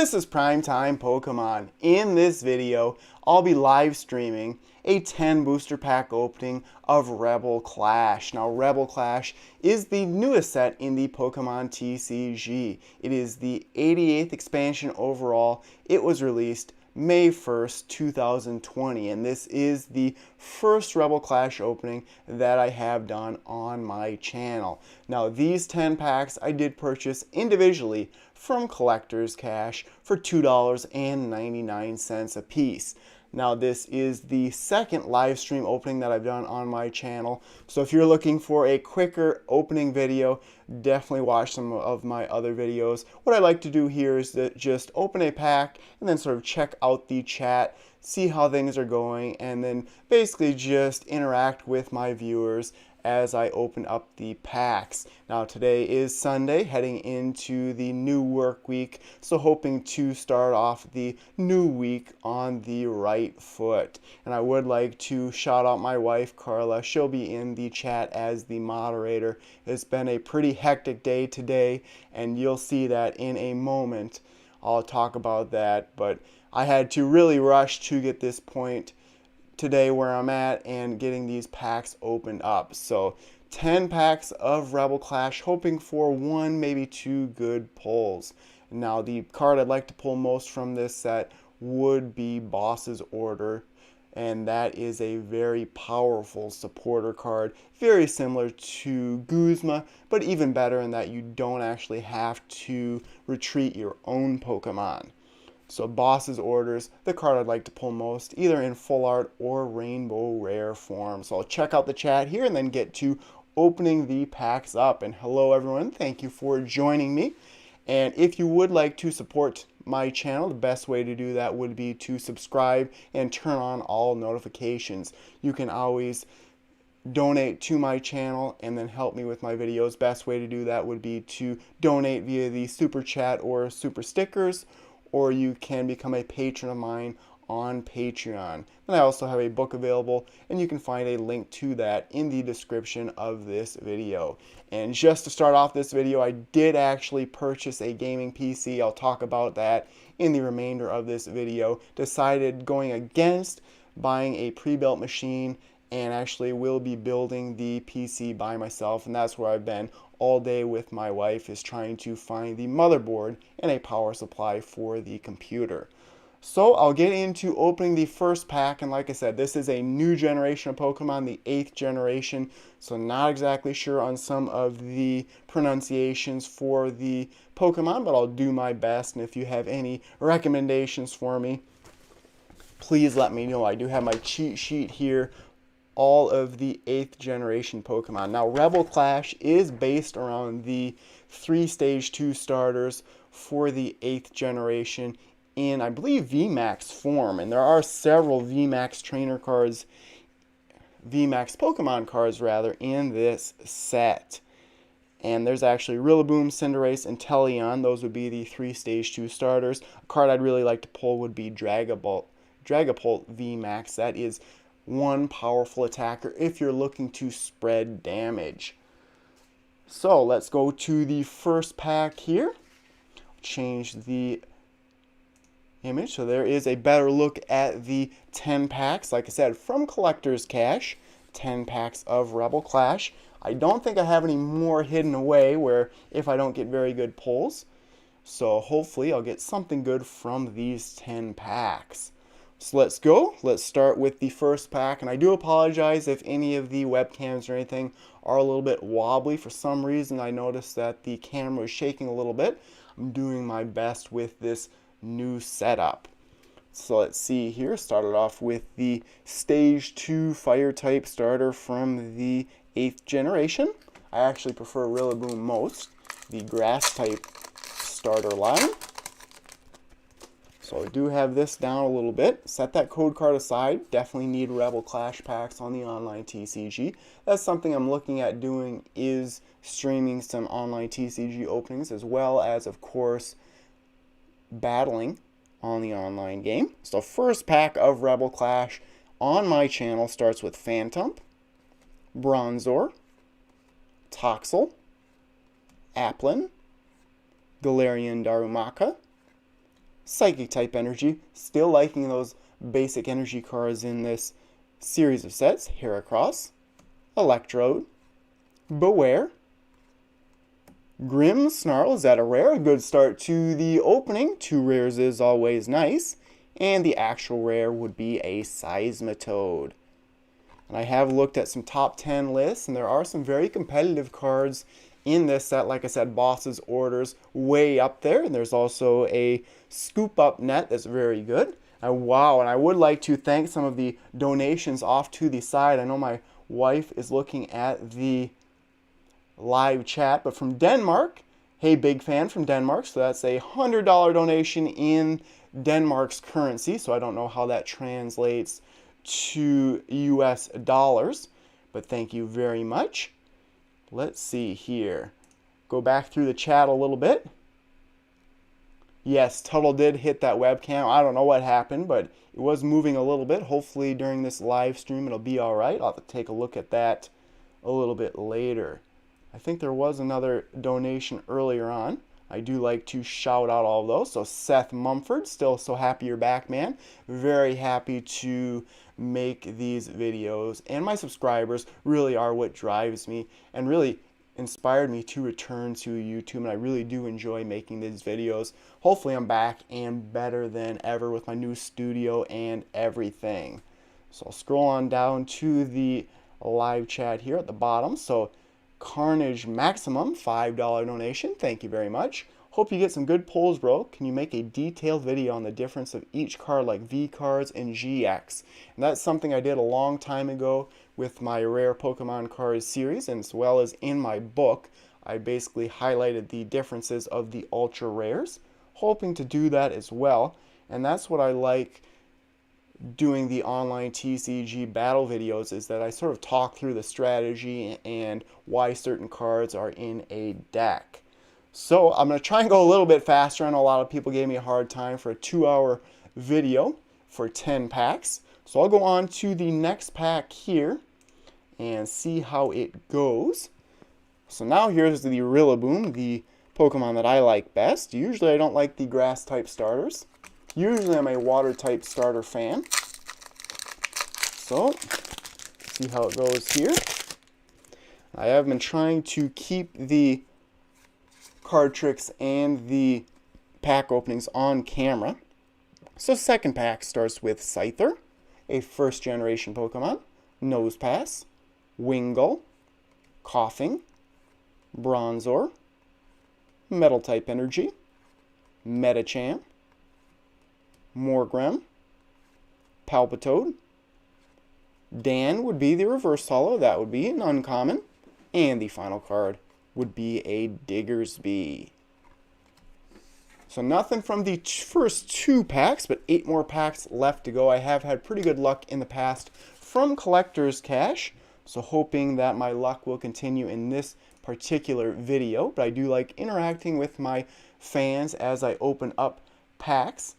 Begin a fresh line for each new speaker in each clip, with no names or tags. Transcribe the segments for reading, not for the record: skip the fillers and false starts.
This is Primetime Pokemon. In this video, I'll be live streaming a 10 booster pack opening of Rebel Clash. Now, Rebel Clash is the newest set in the Pokemon TCG. It is the 88th expansion overall. It was released May 1st, 2020, and this is the first Rebel Clash opening that I have done on my channel. Now, these 10 packs I did purchase individually from Collector's Cash for $2.99 a piece. Now, this is the second live stream opening that I've done on my channel, so if you're looking for a quicker opening video, definitely watch some of my other videos. What I like to do here is to just open a pack and then sort of check out the chat, see how things are going, and then basically just interact with my viewers as I open up the packs. Now, today is Sunday, heading into the new work week, so hoping to start off the new week on the right foot. And I would like to shout out my wife, Carla. She'll be in the chat as the moderator. It's been a pretty hectic day today, and you'll see that in a moment. I'll talk about that, but I had to really rush to get this point today where I'm at and getting these packs opened up. So 10 packs of Rebel Clash, hoping for one, maybe two good pulls. Now, the card I'd like to pull most from this set would be Boss's Order, and that is a very powerful supporter card, very similar to Guzma, but even better in that you don't actually have to retreat your own Pokemon. So Boss's Orders, the card I'd like to pull most, either in full art or rainbow rare form. So I'll check out the chat here and then get to opening the packs up. And hello everyone, thank you for joining me. And if you would like to support my channel, the best way to do that would be to subscribe and turn on all notifications. You can always donate to my channel and then help me with my videos. Best way to do that would be to donate via the super chat or super stickers, or you can become a patron of mine on Patreon. And I also have a book available, and you can find a link to that in the description of this video. And just to start off this video, I did actually purchase a gaming PC. I'll talk about that in the remainder of this video. Decided going against buying a pre-built machine, and actually will be building the PC by myself, and that's where I've been all day with my wife, is trying to find the motherboard and a power supply for the computer. So I'll get into opening the first pack, and like I said, this is a new generation of Pokemon, the 8th generation, so not exactly sure on some of the pronunciations for the Pokemon, but I'll do my best, and if you have any recommendations for me, please let me know. I do have my cheat sheet here, all of the 8th generation Pokemon. Now, Rebel Clash is based around the 3 Stage 2 starters for the 8th generation in, I believe, VMAX form. And there are several VMAX trainer cards, VMAX Pokemon cards rather, in this set. And there's actually Rillaboom, Cinderace, and Teleon. Those would be the 3 Stage 2 starters. A card I'd really like to pull would be Dragapult VMAX. That is one powerful attacker if you're looking to spread damage. So let's go to the first pack here. Change the image so there is a better look at the 10 packs. Like I said, from Collector's Cash, 10 packs of Rebel Clash. I don't think I have any more hidden away where if I don't get very good pulls. So hopefully I'll get something good from these 10 packs. So let's go. Let's start with the first pack, and I do apologize if any of the webcams or anything are a little bit wobbly. For some reason I noticed that the camera is shaking a little bit. I'm doing my best with this new setup. So let's see here. Started off with the Stage 2 Fire type starter from the 8th generation. I actually prefer Rillaboom most, the Grass type starter line. So I do have this down a little bit. Set that code card aside. Definitely need Rebel Clash packs on the online TCG. That's something I'm looking at doing, is streaming some online TCG openings, as well as, of course, battling on the online game. So first pack of Rebel Clash on my channel starts with Phantump, Bronzor, Toxel, Applin, Galarian Darumaka, Psychic type energy. Still liking those basic energy cards in this series of sets. Heracross, Electrode, Beware, Grimmsnarl. Is that a rare? A good start to the opening. 2 rares is always nice. And the actual rare would be a Seismitoad. And I have looked at some top 10 lists, and there are some very competitive cards in this set. Like I said, Boss's Orders way up there. And there's also a Scoop Up Net that's very good. Wow, and I would like to thank some of the donations off to the side. I know my wife is looking at the live chat, but from Denmark, hey, big fan from Denmark, so that's a $100 donation in Denmark's currency, so I don't know how that translates to US dollars, but thank you very much. Let's see here. Go back through the chat a little bit. Yes, Tuttle did hit that webcam. I don't know what happened, but it was moving a little bit. Hopefully during this live stream it'll be all right. I'll have to take a look at that a little bit later. I think there was another donation earlier on. I do like to shout out all of those. So Seth Mumford, still so happy you're back, man. Very happy to make these videos. And my subscribers really are what drives me and really inspired me to return to YouTube. And I really do enjoy making these videos. Hopefully I'm back and better than ever with my new studio and everything. So I'll scroll on down to the live chat here at the bottom. So Carnage Maximum, $5 donation. Thank you very much. Hope you get some good pulls, bro. Can you make a detailed video on the difference of each card like V cards and GX? And that's something I did a long time ago with my rare Pokemon cards series, and as well as in my book. I basically highlighted the differences of the ultra rares, hoping to do that as well. And that's what I like doing the online TCG battle videos, is that I sort of talk through the strategy and why certain cards are in a deck. So I'm going to try and go a little bit faster. I know a lot of people gave me a hard time for a 2-hour video for 10 packs. So I'll go on to the next pack here and see how it goes. So now here's the Rillaboom, the Pokemon that I like best. Usually I don't like the grass type starters. Usually I'm a water type starter fan. So, see how it goes here. I have been trying to keep the card tricks and the pack openings on camera. So second pack starts with Scyther, a first generation Pokemon, Nosepass, Wingull, Coughing, Bronzor, Metal type Energy, Medicham, Morgrem, Palpitoad. Dan would be the reverse holo, that would be an uncommon. And the final card would be a Diggersby. So nothing from the first 2 packs, but 8 more packs left to go. I have had pretty good luck in the past from Collector's Cash, so hoping that my luck will continue in this particular video. But I do like interacting with my fans as I open up packs.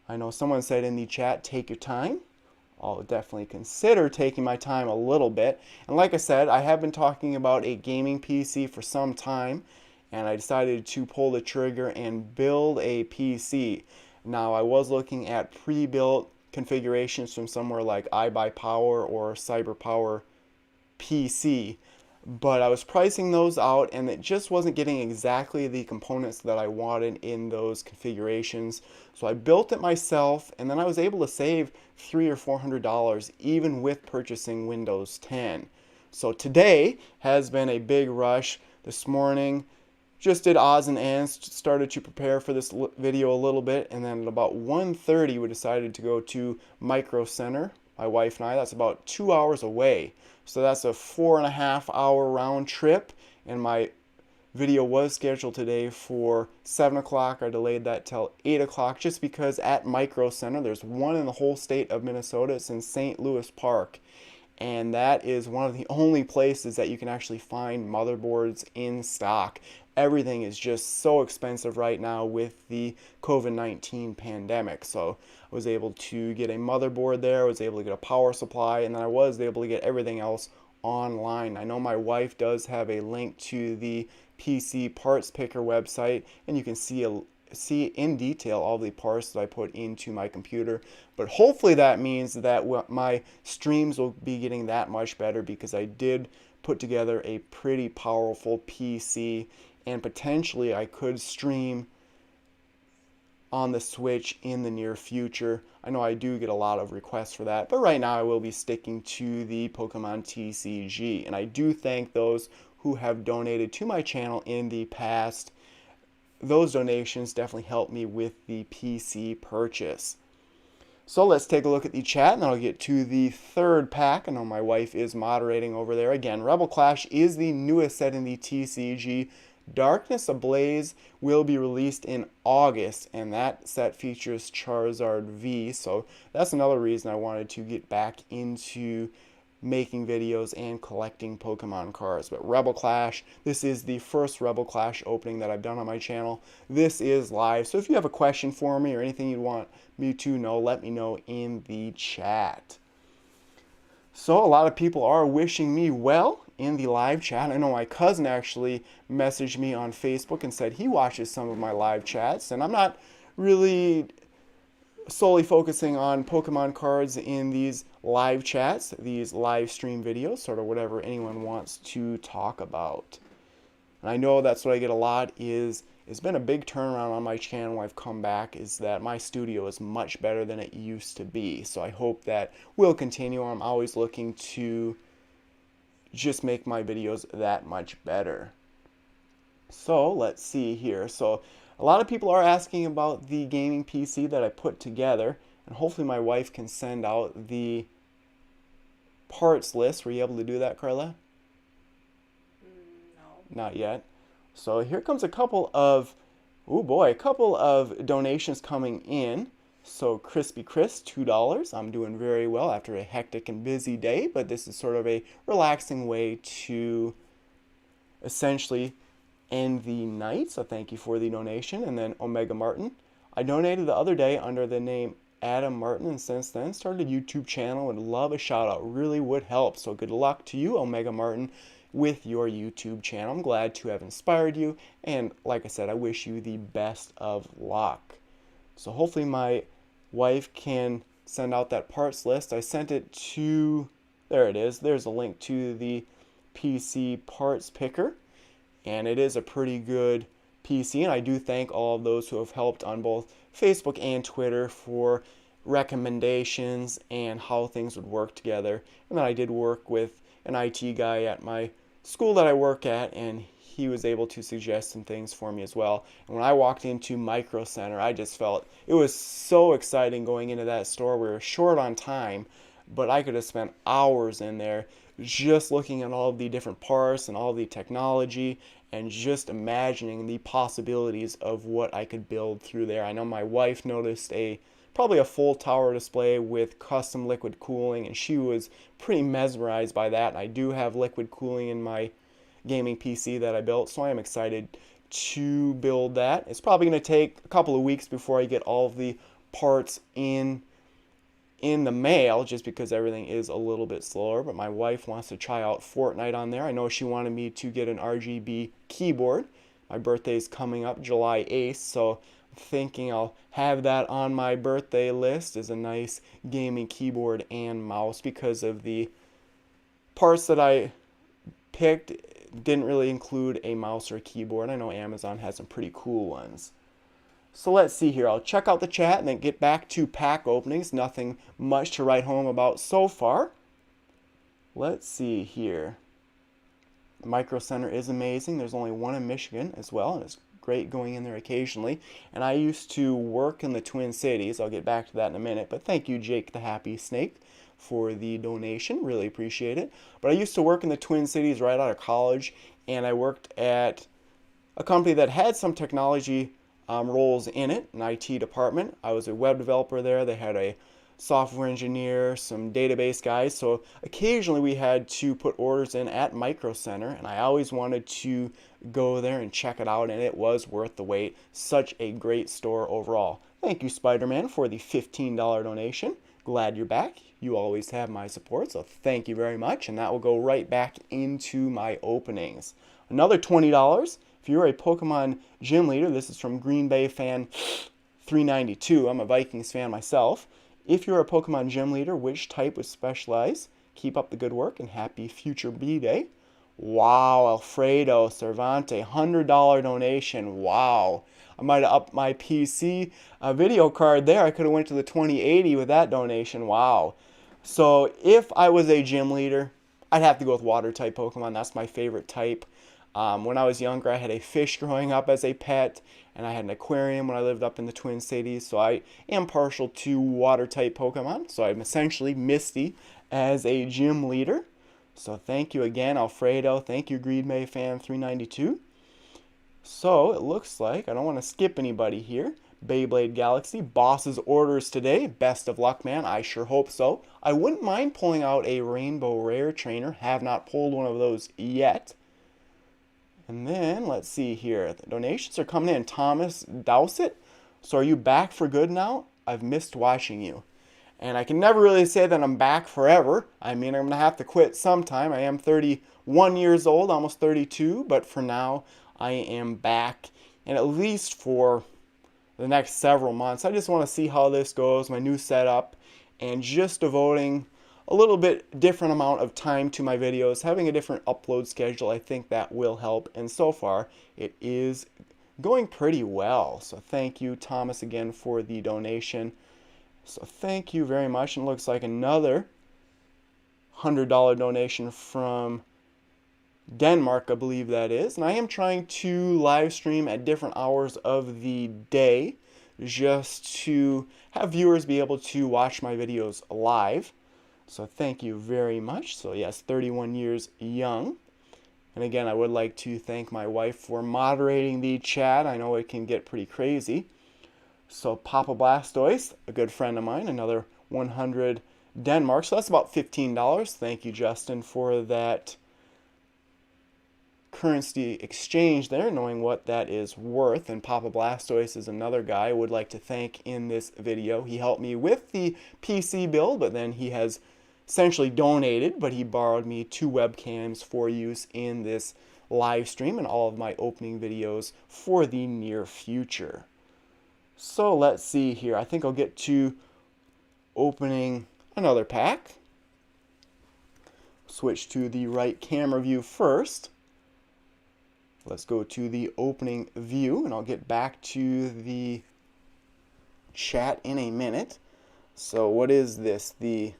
I know someone said in the chat, take your time. I'll definitely consider taking my time a little bit. And like I said, I have been talking about a gaming PC for some time, and I decided to pull the trigger and build a PC. Now, I was looking at pre-built configurations from somewhere like iBuyPower or CyberPower PC, but I was pricing those out and it just wasn't getting exactly the components that I wanted in those configurations. So I built it myself, and then I was able to save $300 or $400 even with purchasing Windows 10. So today has been a big rush. This morning just did odds and ends, started to prepare for this video a little bit, and then at about 1:30 we decided to go to Micro Center, my wife and I. That's about 2 hours away. So that's a 4.5-hour round trip, and my video was scheduled today for 7 o'clock. I delayed that till 8 o'clock just because at Micro Center, there's one in the whole state of Minnesota. It's in St. Louis Park, and that is one of the only places that you can actually find motherboards in stock. Everything is just so expensive right now with the COVID-19 pandemic. So I was able to get a motherboard there, I was able to get a power supply, and then I was able to get everything else online. I know my wife does have a link to the PC Parts Picker website, and you can see see in detail all the parts that I put into my computer. But hopefully that means that my streams will be getting that much better, because I did put together a pretty powerful PC, and potentially I could stream on the Switch in the near future. I know I do get a lot of requests for that, but right now I will be sticking to the Pokemon TCG. And I do thank those who have donated to my channel in the past. Those donations definitely helped me with the PC purchase. So let's take a look at the chat, and then I'll get to the third pack. I know my wife is moderating over there. Again, Rebel Clash is the newest set in the TCG. Darkness Ablaze will be released in August, and that set features Charizard V, so that's another reason I wanted to get back into making videos and collecting Pokemon cards. But Rebel Clash, this is the first Rebel Clash opening that I've done on my channel. This is live, so if you have a question for me or anything you want me to know, let me know in the chat. So a lot of people are wishing me well in the live chat. I know my cousin actually messaged me on Facebook and said he watches some of my live chats, and I'm not really solely focusing on Pokemon cards in these live chats, these live stream videos, sort of whatever anyone wants to talk about. And I know that's what I get a lot is, it's been a big turnaround on my channel when I've come back, is that my studio is much better than it used to be. So I hope that will continue. I'm always looking to just make my videos that much better. So let's see here. So a lot of people are asking about the gaming PC that I put together, and hopefully my wife can send out the parts list. Were you able to do that, Carla?
No.
Not yet. So here comes a couple of, oh boy, a couple of donations coming in. So Crispy Chris, $2. I'm doing very well after a hectic and busy day, but this is sort of a relaxing way to essentially end the night. So thank you for the donation. And then Omega Martin, I donated the other day under the name Adam Martin, and since then started a YouTube channel and love a shout out. Really would help. So good luck to you, Omega Martin, with your YouTube channel. I'm glad to have inspired you, and like I said, I wish you the best of luck. So hopefully my wife can send out that parts list. I sent it to, there it is, there's a link to the PC parts picker, and it is a pretty good PC, and I do thank all of those who have helped on both Facebook and Twitter for recommendations and how things would work together. And then I did work with an IT guy at my school that I work at, and he was able to suggest some things for me as well. And when I walked into Micro Center, I just felt it was so exciting going into that store. We were short on time, but I could have spent hours in there just looking at all of the different parts and all the technology, and just imagining the possibilities of what I could build through there. I know my wife noticed probably a full tower display with custom liquid cooling, and she was pretty mesmerized by that. And I do have liquid cooling in my gaming PC that I built, so I am excited to build that. It's probably going to take a couple of weeks before I get all of the parts in the mail, just because everything is a little bit slower. But my wife wants to try out Fortnite on there. I know she wanted me to get an RGB keyboard. My birthday is coming up July 8th, so I'm thinking I'll have that on my birthday list as a nice gaming keyboard and mouse, because of the parts that I picked didn't really include a mouse or a keyboard. I know Amazon has some pretty cool ones. So let's see here. I'll check out the chat and then get back to pack openings. Nothing much to write home about so far. Let's see here. Micro Center is amazing. There's only one in Michigan as well, and it's great going in there occasionally. And I used to work in the Twin Cities. I'll get back to that in a minute. But thank you, Jake the Happy Snake, for the donation. Really appreciate it. But I used to work in the Twin Cities right out of college, and I worked at a company that had some technology roles in it, an IT department. I was a web developer there. They had a software engineer, some database guys. So occasionally we had to put orders in at Micro Center, and I always wanted to go there and check it out, and it was worth the wait. Such a great store overall. Thank you, Spider-Man, for the $15 donation. Glad you're back. You always have my support, so thank you very much. And that will go right back into my openings. Another $20 If you're a Pokemon gym leader, this is from Green Bay fan 392. I'm a Vikings fan myself. If you're a Pokemon gym leader, which type would specialize? Keep up the good work and happy future B-Day. Wow, Alfredo Cervante, $100 donation. Wow. I might have upped my PC video card there. I could have went to the 2080 with that donation. Wow. So if I was a gym leader, I'd have to go with water type Pokemon. That's my favorite type. When I was younger, I had a fish growing up as a pet, and I had an aquarium when I lived up in the Twin Cities. So I am partial to water type Pokemon. So I'm essentially Misty as a gym leader. So thank you again, Alfredo. Thank you, Green Bay fan 392. So it looks like, I don't want to skip anybody here. Beyblade Galaxy, boss's orders today. Best of luck, man. I sure hope so. I wouldn't mind pulling out a Rainbow Rare Trainer. Have not pulled one of those yet. And then, let's see here. The donations are coming in. Thomas Dowsett. So are you back for good now? I've missed watching you. And I can never really say that I'm back forever. I mean, I'm going to have to quit sometime. I am 31 years old, almost 32. But for now, I am back. And at least for the next several months, I just want to see how this goes, my new setup. And just devoting a little bit different amount of time to my videos. Having a different upload schedule, I think that will help. And so far, it is going pretty well. So thank you, Thomas, again for the donation. So thank you very much. And it looks like another $100 donation from Denmark, I believe that is. And I am trying to live stream at different hours of the day just to have viewers be able to watch my videos live. So thank you very much. So yes, 31 years young. And again, I would like to thank my wife for moderating the chat. I know it can get pretty crazy. So Papa Blastoise, a good friend of mine, another 100 Denmark. So that's about $15. Thank you, Justin, for that currency exchange there, knowing what that is worth. And Papa Blastoise is another guy I would like to thank in this video. He helped me with the PC build, but then he has essentially donated, but he borrowed me 2 webcams for use in this live stream and all of my opening videos for the near future. So let's see here. I think I'll get to opening another pack. Switch to the right camera view first. Let's go to the opening view, and I'll get back to the chat in a minute. So what is this? The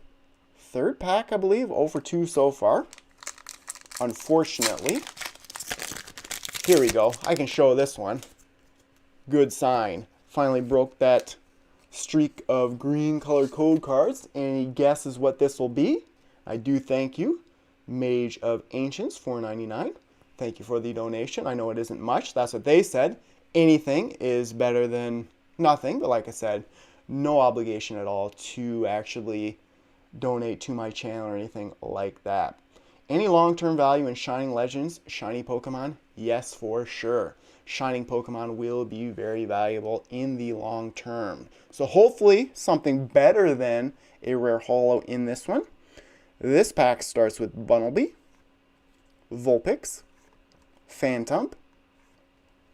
third pack, I believe. 0 for 2 so far. Unfortunately. Here we go. I can show this one. Good sign. Finally broke that streak of green colored code cards. Any guesses what this will be? I do thank you. Mage of Ancients, $4.99. Thank you for the donation. I know it isn't much. That's what they said. Anything is better than nothing. But like I said, no obligation at all to actually donate to my channel or anything like that. Any long-term value in Shining Legends, Shiny Pokemon? Yes, for sure. Shining Pokemon will be very valuable in the long term. So hopefully something better than a rare holo in this one. This pack starts with Bunnelby, Vulpix, Phantump,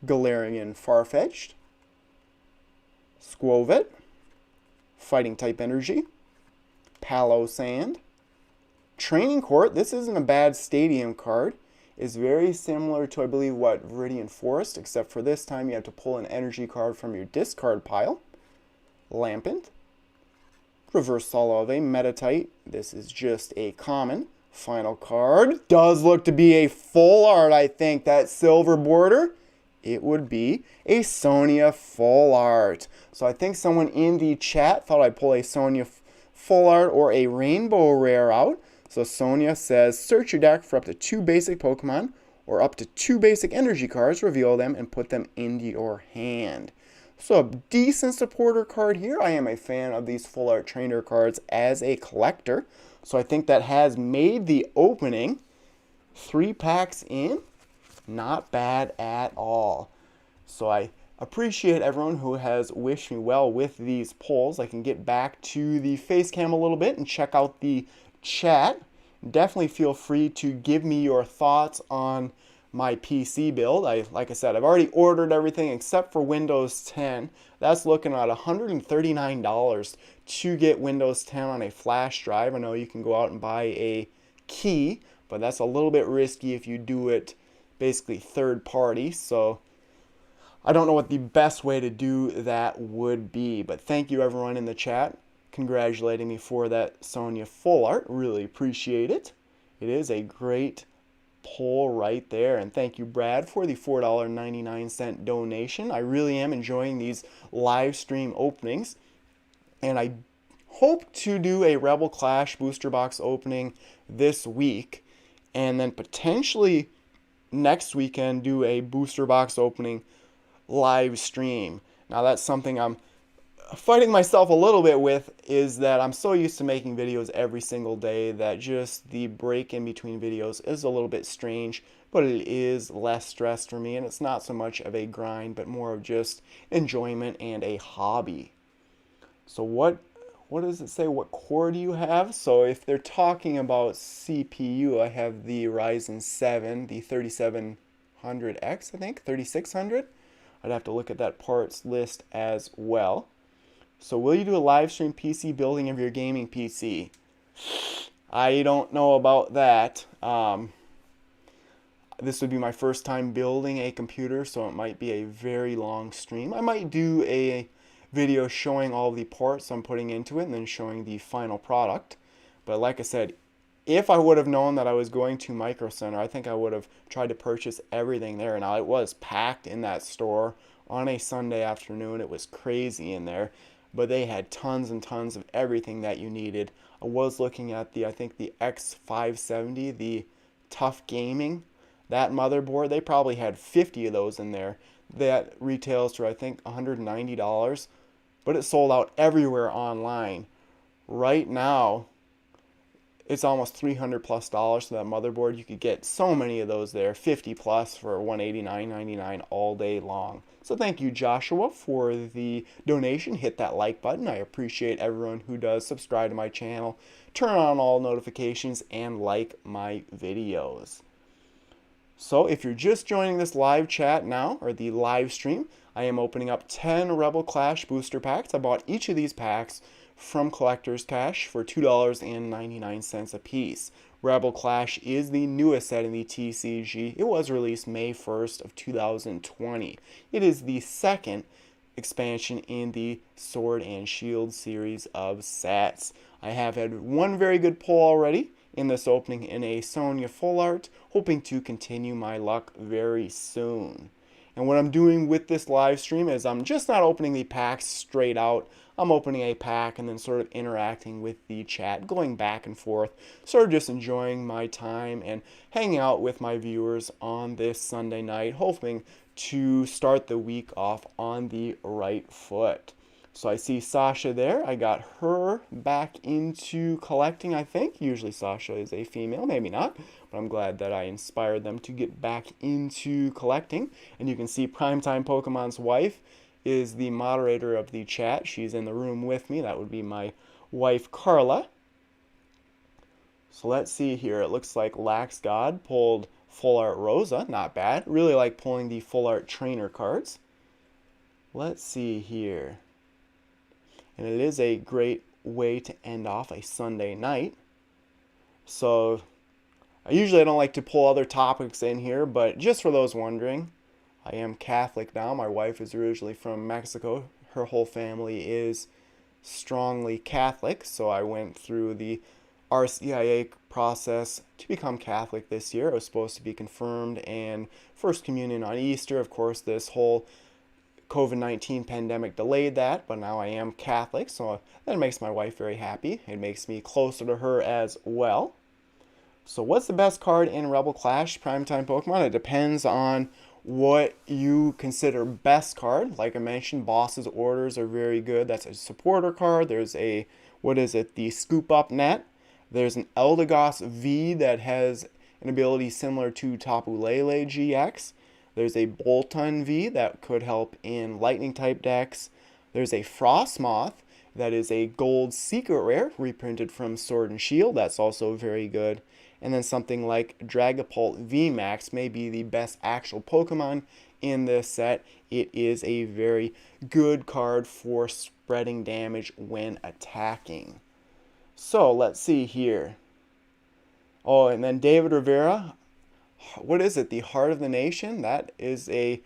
Galarian Farfetch'd, Squovet, Fighting type Energy, Palo-Sand, Training Court. This isn't a bad stadium card. It's very similar to, I believe, what, Viridian Forest, except for this time you have to pull an energy card from your discard pile. Lampent, Reverse Solove, Metatite. This is just a common. Final card does look to be a full art, I think. That silver border, it would be a Sonia full art. So I think someone in the chat thought I'd pull a Sonia full art or a rainbow rare out. So Sonia says, search your deck for up to 2 basic Pokemon or up to 2 basic energy cards, reveal them, and put them into your hand. So a decent supporter card here. I am a fan of these full art trainer cards as a collector. So I think that has made the opening 3 packs in not bad at all. So I appreciate everyone who has wished me well with these pulls. I can get back to the face cam a little bit and check out the chat. Definitely feel free to give me your thoughts on my PC build. Like I said, I've already ordered everything except for Windows 10. That's looking at $139 to get Windows 10 on a flash drive. I know you can go out and buy a key, but that's a little bit risky if you do it basically third party. So I don't know what the best way to do that would be, but thank you everyone in the chat congratulating me for that Sonya full art. Really appreciate it. It is a great pull right there, and thank you Brad for the $4.99 donation. I really am enjoying these live stream openings, and I hope to do a Rebel Clash booster box opening this week, and then potentially next weekend do a booster box opening live stream. Now that's something I'm fighting myself a little bit with, is that I'm so used to making videos every single day that just the break in between videos is a little bit strange, but it is less stress for me, and it's not so much of a grind but more of just enjoyment and a hobby. So what does it say? What core do you have? So if they're talking about CPU, I have the Ryzen 7, the 3700X, I think, 3600. I'd have to look at that parts list as well. So will you do a live stream PC building of your gaming PC? I don't know about that. This would be my first time building a computer, so it might be a very long stream. I might do a video showing all the parts I'm putting into it and then showing the final product. But like I said, if I would have known that I was going to Micro Center, I think I would have tried to purchase everything there. Now, it was packed in that store on a Sunday afternoon. It was crazy in there, but they had tons and tons of everything that you needed. I was looking at I think the X570, the Tough Gaming, that motherboard. They probably had 50 of those in there. That retails for, I think, $190, but it sold out everywhere online. Right now, it's almost $300 plus for that motherboard. You could get so many of those there, 50 plus for $189.99 all day long. So thank you, Joshua, for the donation. Hit that like button. I appreciate everyone who does subscribe to my channel, turn on all notifications, and like my videos. So if you're just joining this live chat now, or the live stream, I am opening up 10 Rebel Clash booster packs. I bought each of these packs from Collector's Cash for $2.99 a piece. Rebel Clash is the newest set in the TCG. It was released May 1st of 2020. It is the second expansion in the Sword and Shield series of sets. I have had one very good pull already in this opening in a Sonya full art, hoping to continue my luck very soon. And what I'm doing with this live stream is I'm just not opening the packs straight out. I'm opening a pack and then sort of interacting with the chat, going back and forth, sort of just enjoying my time and hanging out with my viewers on this Sunday night, hoping to start the week off on the right foot. So I see Sasha there. I got her back into collecting, I think. Usually Sasha is a female, maybe not. But I'm glad that I inspired them to get back into collecting. And you can see PrimetimePokemon's wife is the moderator of the chat. She's in the room with me. That would be my wife, Carla. So let's see here. It looks like Lax God pulled Full Art Rosa. Not bad. Really like pulling the Full Art Trainer cards. Let's see here. And it is a great way to end off a Sunday night. So I don't like to pull other topics in here, but just for those wondering, I am Catholic now. My wife is originally from Mexico. Her whole family is strongly Catholic, so I went through the RCIA process to become Catholic this year. I was supposed to be confirmed and First Communion on Easter. Of course, this whole COVID-19 pandemic delayed that, but now I am Catholic, so that makes my wife very happy. It makes me closer to her as well. So what's the best card in Rebel Clash Primetime Pokemon? It depends on what you consider best card. Like I mentioned, Boss's Orders are very good. That's a supporter card. There's a, the Scoop Up Net. There's an Eldegoss V that has an ability similar to Tapu Lele GX. There's a Boltund V that could help in lightning type decks. There's a Frostmoth that is a gold secret rare reprinted from Sword and Shield. That's also very good. And then something like Dragapult VMAX may be the best actual Pokemon in this set. It is a very good card for spreading damage when attacking. So let's see here. Oh, and then David Rivera. What is it? The Heart of the Nation? That is a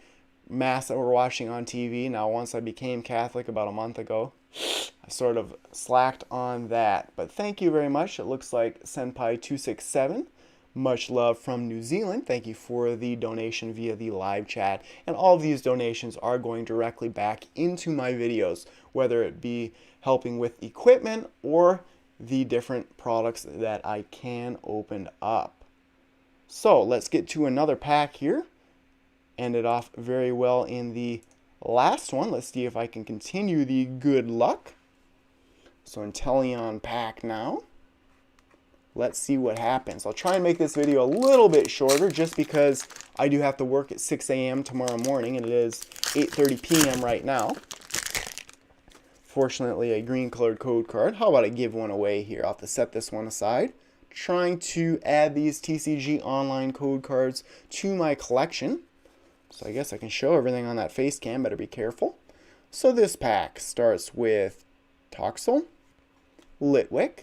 mass that we're watching on TV. Now, once I became Catholic about a month ago, I sort of slacked on that. But thank you very much. It looks like Senpai267. Much love from New Zealand. Thank you for the donation via the live chat. And all of these donations are going directly back into my videos, whether it be helping with equipment or the different products that I can open up. So let's get to another pack here. Ended off very well in the last one. Let's see if I can continue the good luck. So Inteleon pack now. Let's see what happens. I'll try and make this video a little bit shorter just because I do have to work at 6 a.m. tomorrow morning and it is 8:30 p.m. right now. Fortunately, a green colored code card. How about I give one away here? I'll have to set this one aside. Trying to add these TCG online code cards to my collection. So I guess I can show everything on that face cam. Better be careful. So this pack starts with Toxel, Litwick,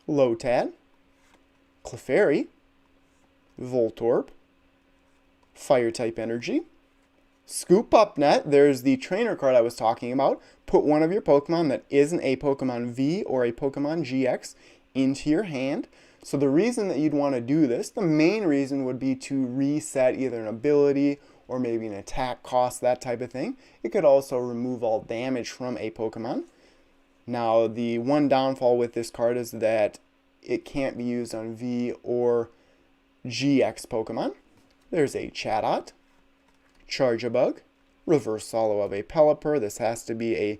Lotad, Clefairy, Voltorb, Fire-type Energy, Scoop Up Net. There's the trainer card I was talking about. Put one of your Pokemon that isn't a Pokemon V or a Pokemon GX into your hand. So the reason that you'd want to do this, the main reason would be to reset either an ability or maybe an attack cost, that type of thing. It could also remove all damage from a Pokemon. Now, the one downfall with this card is that it can't be used on V or GX Pokemon. There's a Chatot, Charjabug, Reverse Hollow of a Pelipper. This has to be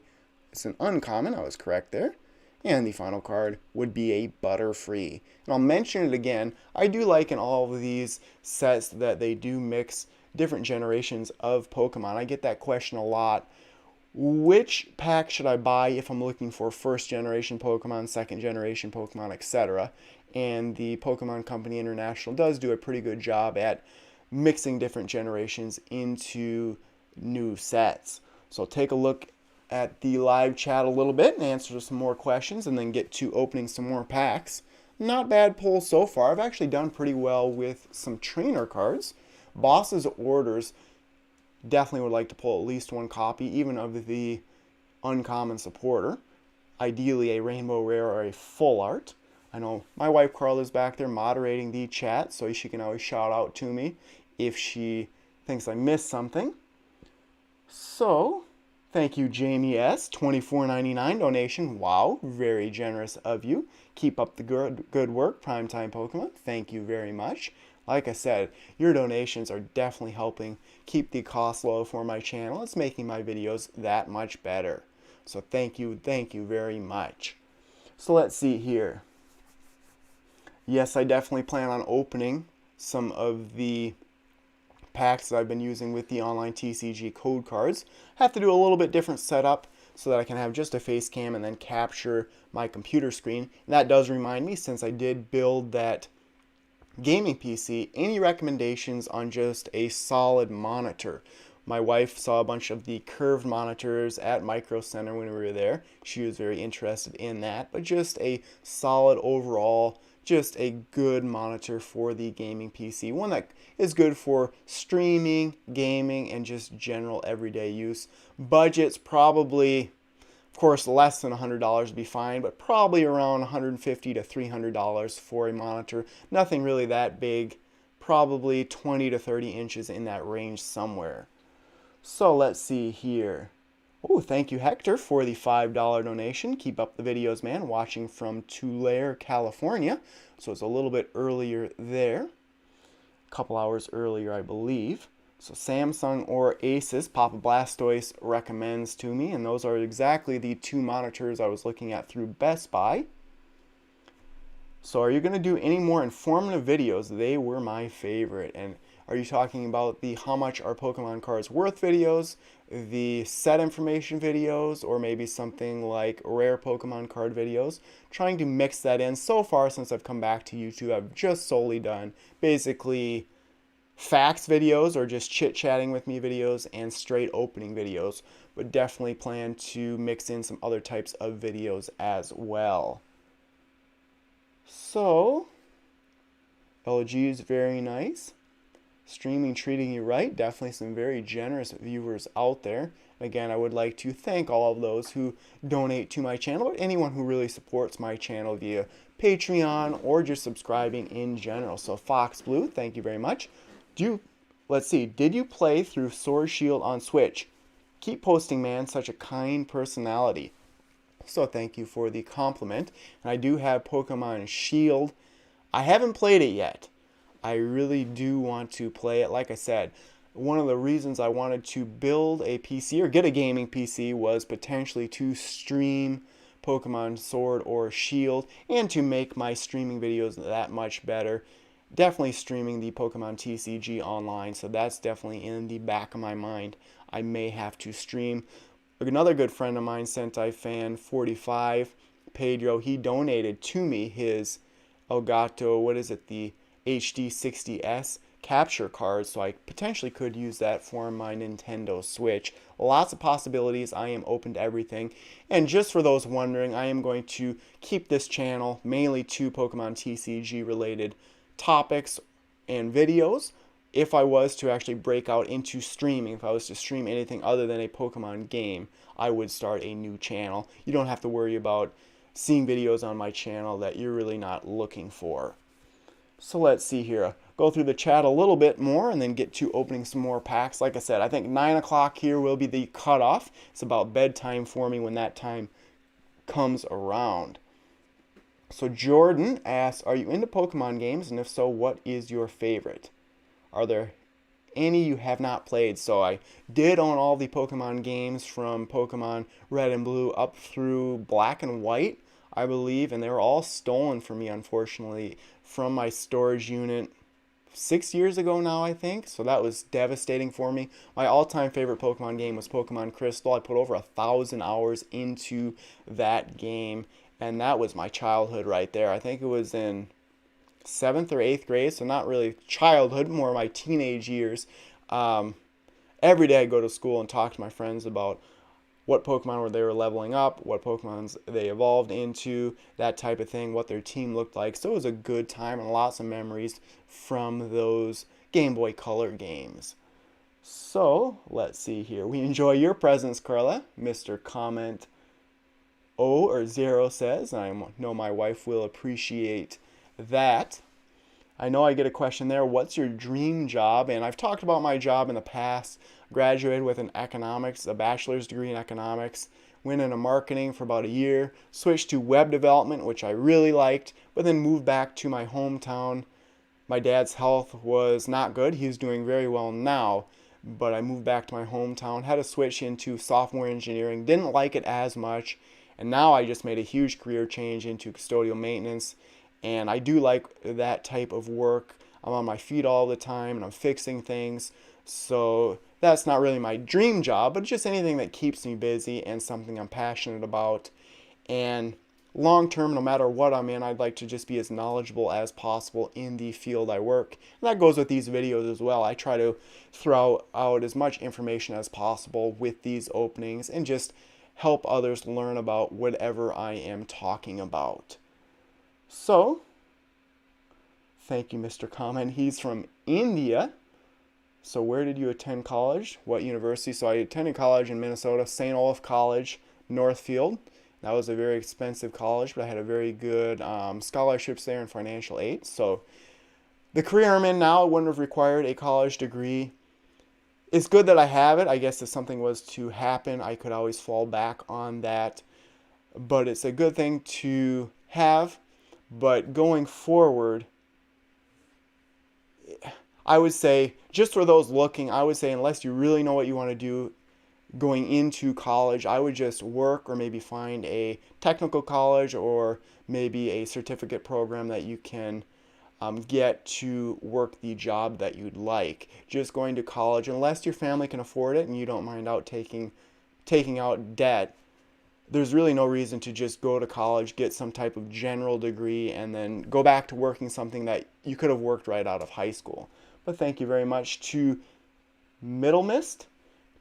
it's an uncommon, I was correct there. And the final card would be a Butterfree. And I'll mention it again, I do like in all of these sets that they do mix different generations of Pokemon. I get that question a lot. Which pack should I buy if I'm looking for first generation Pokemon, second generation Pokemon, etc.? And the Pokemon Company International does do a pretty good job at mixing different generations into new sets. So take a look at the live chat a little bit and answer some more questions and then get to opening some more packs. Not bad pulls so far. I've actually done pretty well with some trainer cards. Boss's Orders, definitely would like to pull at least one copy, even of the uncommon supporter. Ideally a rainbow rare or a full art. I know my wife Carla's back there moderating the chat, so she can always shout out to me if she thinks I missed something. So, thank you, Jamie S. $24.99 donation. Wow, very generous of you. Keep up the good work, Primetime Pokemon. Thank you very much. Like I said, your donations are definitely helping keep the cost low for my channel. It's making my videos that much better. So thank you very much. So let's see here. Yes, I definitely plan on opening some of the packs that I've been using with the online TCG code cards. Have to do a little bit different setup so that I can have just a face cam and then capture my computer screen. And that does remind me, since I did build that gaming PC, any recommendations on just a solid monitor? My wife saw a bunch of the curved monitors at Micro Center when we were there. She was very interested in that, but just a solid overall, just a good monitor for the gaming PC. One that is good for streaming, gaming, and just general everyday use. Budget's probably, of course, less than $100 would be fine, but probably around $150 to $300 for a monitor. Nothing really that big, probably 20 to 30 inches in that range somewhere. So let's see here. Oh, thank you, Hector, for the $5 donation. Keep up the videos, man. Watching from Tulare, California. So it's a little bit earlier there. A couple hours earlier, I believe. So Samsung or Asus, Papa Blastoise recommends to me. And those are exactly the two monitors I was looking at through Best Buy. So are you going to do any more informative videos? They were my favorite. And Are you talking about the how much are Pokemon cards worth videos, the set information videos, or maybe something like rare Pokemon card videos? Trying to mix that in. So far, since I've come back to YouTube, I've just solely done basically facts videos or just chit-chatting with me videos and straight opening videos, but definitely plan to mix in some other types of videos as well. So, LG is very nice. Streaming treating you right. Definitely some very generous viewers out there. Again, I would like to thank all of those who donate to my channel, or anyone who really supports my channel via Patreon or just subscribing in general. So Fox Blue, thank you very much. Let's see, did you play through Sword Shield on Switch? Keep posting, man, such a kind personality. So thank you for the compliment. And I do have Pokemon Shield. I haven't played it yet. I really do want to play it. Like I said, one of the reasons I wanted to build a PC or get a gaming PC was potentially to stream Pokemon Sword or Shield and to make my streaming videos that much better. Definitely streaming the Pokemon TCG online, so that's definitely in the back of my mind. I may have to stream. Another good friend of mine, Sentai Fan 45, Pedro, he donated to me his Elgato, what is it, the HD60S capture card, so I potentially could use that for my Nintendo Switch. Lots of possibilities. I am open to everything. And just for those wondering, I am going to keep this channel mainly to Pokemon TCG related topics and videos. If I was to actually break out into streaming, if I was to stream anything other than a Pokemon game, I would start a new channel. You don't have to worry about seeing videos on my channel that you're really not looking for. So let's see here. Go through the chat a little bit more and then get to opening some more packs. Like I said, I think 9 o'clock here will be the cutoff. It's about bedtime for me when that time comes around. So Jordan asks, are you into Pokemon games? And if so, what is your favorite? Are there any you have not played? So I did own all the Pokemon games from Pokemon Red and Blue up through Black and White, I believe. And they were all stolen from me, unfortunately, from my storage unit 6 years ago now, I think. So that was devastating for me. My all-time favorite Pokemon game was Pokemon Crystal. I put over 1,000 hours into that game. And that was my childhood right there. I think it was in 7th or 8th grade, so not really childhood, more my teenage years. Every day I'd go to school and talk to my friends about what Pokemon they were leveling up, what Pokemons they evolved into, that type of thing, what their team looked like. So it was a good time and lots of memories from those Game Boy Color games. So let's see here. We enjoy your presence, Carla. Mr. Comment O or Zero says, and I know my wife will appreciate that. I know I get a question there, what's your dream job? And I've talked about my job in the past. Graduated with an economics, a bachelor's degree in economics, went into marketing for about a year, switched to web development, which I really liked, but then moved back to my hometown. My dad's health was not good. He's doing very well now, but I moved back to my hometown, had to switch into software engineering, didn't like it as much, and now I just made a huge career change into custodial maintenance. And I do like that type of work. I'm on my feet all the time and I'm fixing things. So that's not really my dream job, but just anything that keeps me busy and something I'm passionate about. And long term, no matter what I'm in, I'd like to just be as knowledgeable as possible in the field I work. And that goes with these videos as well. I try to throw out as much information as possible with these openings and just help others learn about whatever I am talking about. So, thank you, Mr. Comment. He's from India. So where did you attend college? What university? So I attended college in Minnesota, St. Olaf College, Northfield. That was a very expensive college, but I had a very good scholarships there and financial aid. So the career I'm in now wouldn't have required a college degree. It's good that I have it. I guess if something was to happen, I could always fall back on that. But it's a good thing to have. But going forward, I would say, just for those looking, I would say unless you really know what you want to do going into college, I would just work or maybe find a technical college or maybe a certificate program that you can get to work the job that you'd like. Just going to college, unless your family can afford it and you don't mind taking out debt, there's really no reason to just go to college, get some type of general degree, and then go back to working something that you could have worked right out of high school. But thank you very much to Middle Mist,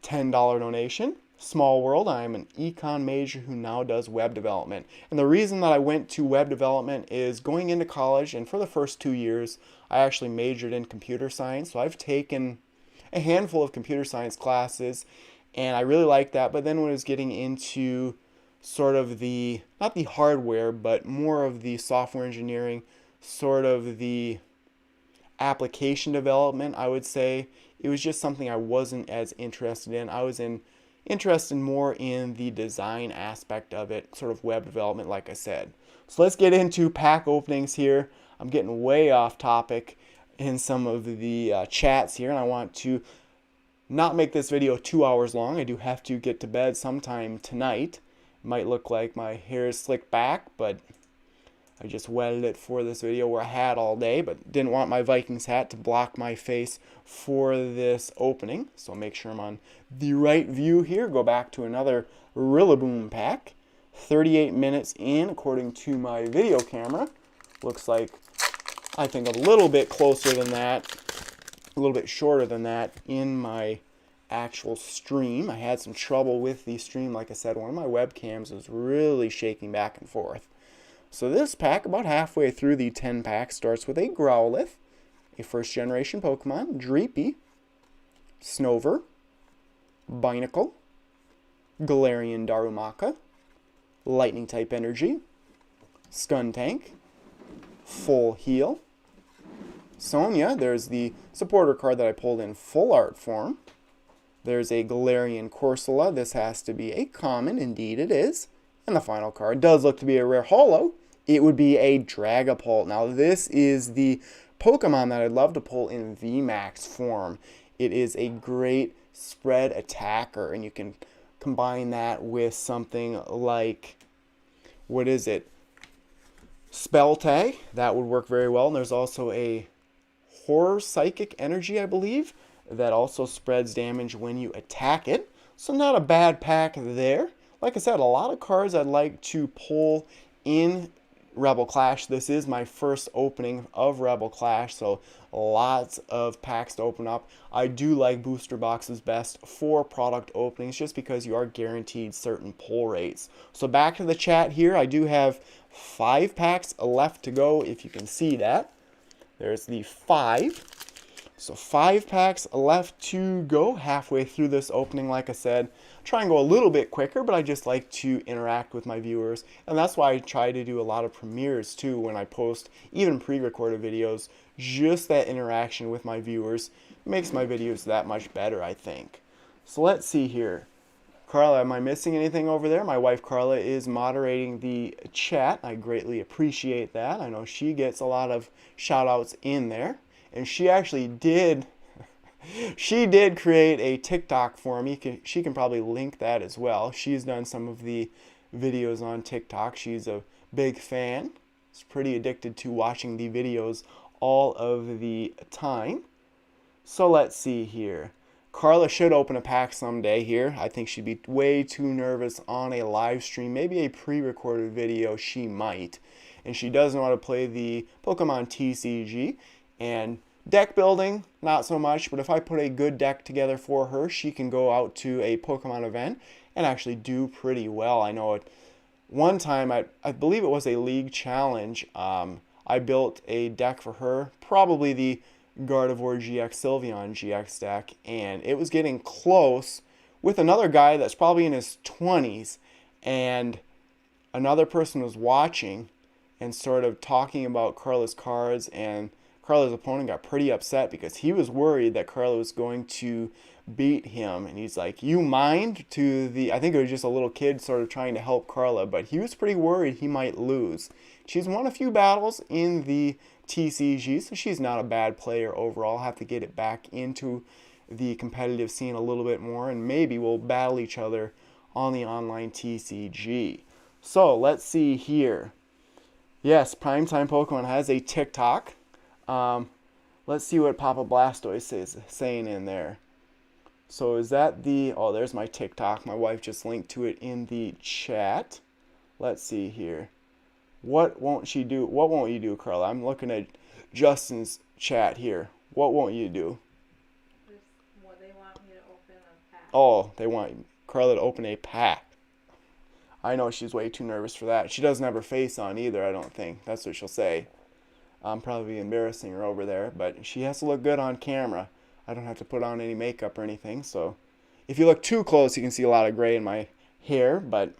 $10 donation. Small world, I am an econ major who now does web development. And the reason that I went to web development is going into college, and for the first 2 years, I actually majored in computer science. So I've taken a handful of computer science classes, and I really liked that. But then when I was getting into sort of the, not the hardware, but more of the software engineering, sort of the application development, I would say, it was just something I wasn't as interested in. I was interested more in the design aspect of it, sort of web development, like I said. So let's get into pack openings here. I'm getting way off topic in some of the chats here, and I want to not make this video 2 hours long. I do have to get to bed sometime tonight. It might look like my hair is slicked back, but I just wetted it for this video. Wore a hat all day, but didn't want my Vikings hat to block my face for this opening. So make sure I'm on the right view here. Go back to another Rillaboom pack. 38 minutes in, according to my video camera. Looks like, I think, a little bit closer than that, a little bit shorter than that in my actual stream. I had some trouble with the stream. Like I said, one of my webcams was really shaking back and forth. So this pack, about halfway through the 10 pack, starts with a Growlithe, a first generation Pokemon, Dreepy, Snover, Binacle, Galarian Darumaka, Lightning type Energy, Skuntank, Full Heal, Sonia. There's the supporter card that I pulled in full art form. There's a Galarian Corsola. This has to be a common, indeed it is. And the final card does look to be a rare holo. It would be a Dragapult. Now this is the Pokemon that I'd love to pull in VMAX form. It is a great spread attacker, and you can combine that with something like, what is it? Spell Tag. That would work very well. And there's also a Horror Psychic Energy, I believe, that also spreads damage when you attack it. So not a bad pack there. Like I said, a lot of cards I'd like to pull in Rebel Clash. This is my first opening of Rebel Clash, so lots of packs to open up. I do like booster boxes best for product openings just because you are guaranteed certain pull rates. So back to the chat here. I do have 5 packs left to go, if you can see that. There's the 5. So 5 packs left to go halfway through this opening. Like I said, try and go a little bit quicker, but I just like to interact with my viewers. And that's why I try to do a lot of premieres too when I post even pre-recorded videos. Just that interaction with my viewers makes my videos that much better, I think. So let's see here. Carla, am I missing anything over there? My wife Carla is moderating the chat. I greatly appreciate that. I know she gets a lot of shout outs in there. And she actually did, she did create a TikTok for me. She can probably link that as well. She's done some of the videos on TikTok. She's a big fan. She's pretty addicted to watching the videos all of the time. So let's see here. Carla should open a pack someday here. I think she'd be way too nervous on a live stream. Maybe a pre-recorded video she might. And she does know how to play the Pokemon TCG. And deck building, not so much, but if I put a good deck together for her, she can go out to a Pokemon event and actually do pretty well. I know one time, I believe it was a league challenge, I built a deck for her, probably the Gardevoir GX Sylveon GX deck, and it was getting close with another guy that's probably in his 20s, and another person was watching and sort of talking about Carla's cards, and Carla's opponent got pretty upset because he was worried that Carla was going to beat him. And he's like, you mind? I think it was just a little kid sort of trying to help Carla, but he was pretty worried he might lose. She's won a few battles in the TCG, so she's not a bad player overall. I'll have to get it back into the competitive scene a little bit more, and maybe we'll battle each other on the online TCG. So let's see here. Yes, Primetime Pokemon has a TikTok. Let's see what Papa Blastoise is saying in there. So is that the, oh, there's my TikTok. My wife just linked to it in the chat. Let's see here. What won't she do? What won't you do, Carla? I'm looking at Justin's chat here. What won't you do?
What they want me to open a pack.
Oh, they want Carla to open a pack. I know she's way too nervous for that. She doesn't have her face on either, I don't think. That's what she'll say. I'm probably embarrassing her over there, but she has to look good on camera. I don't have to put on any makeup or anything, so if you look too close, you can see a lot of gray in my hair, but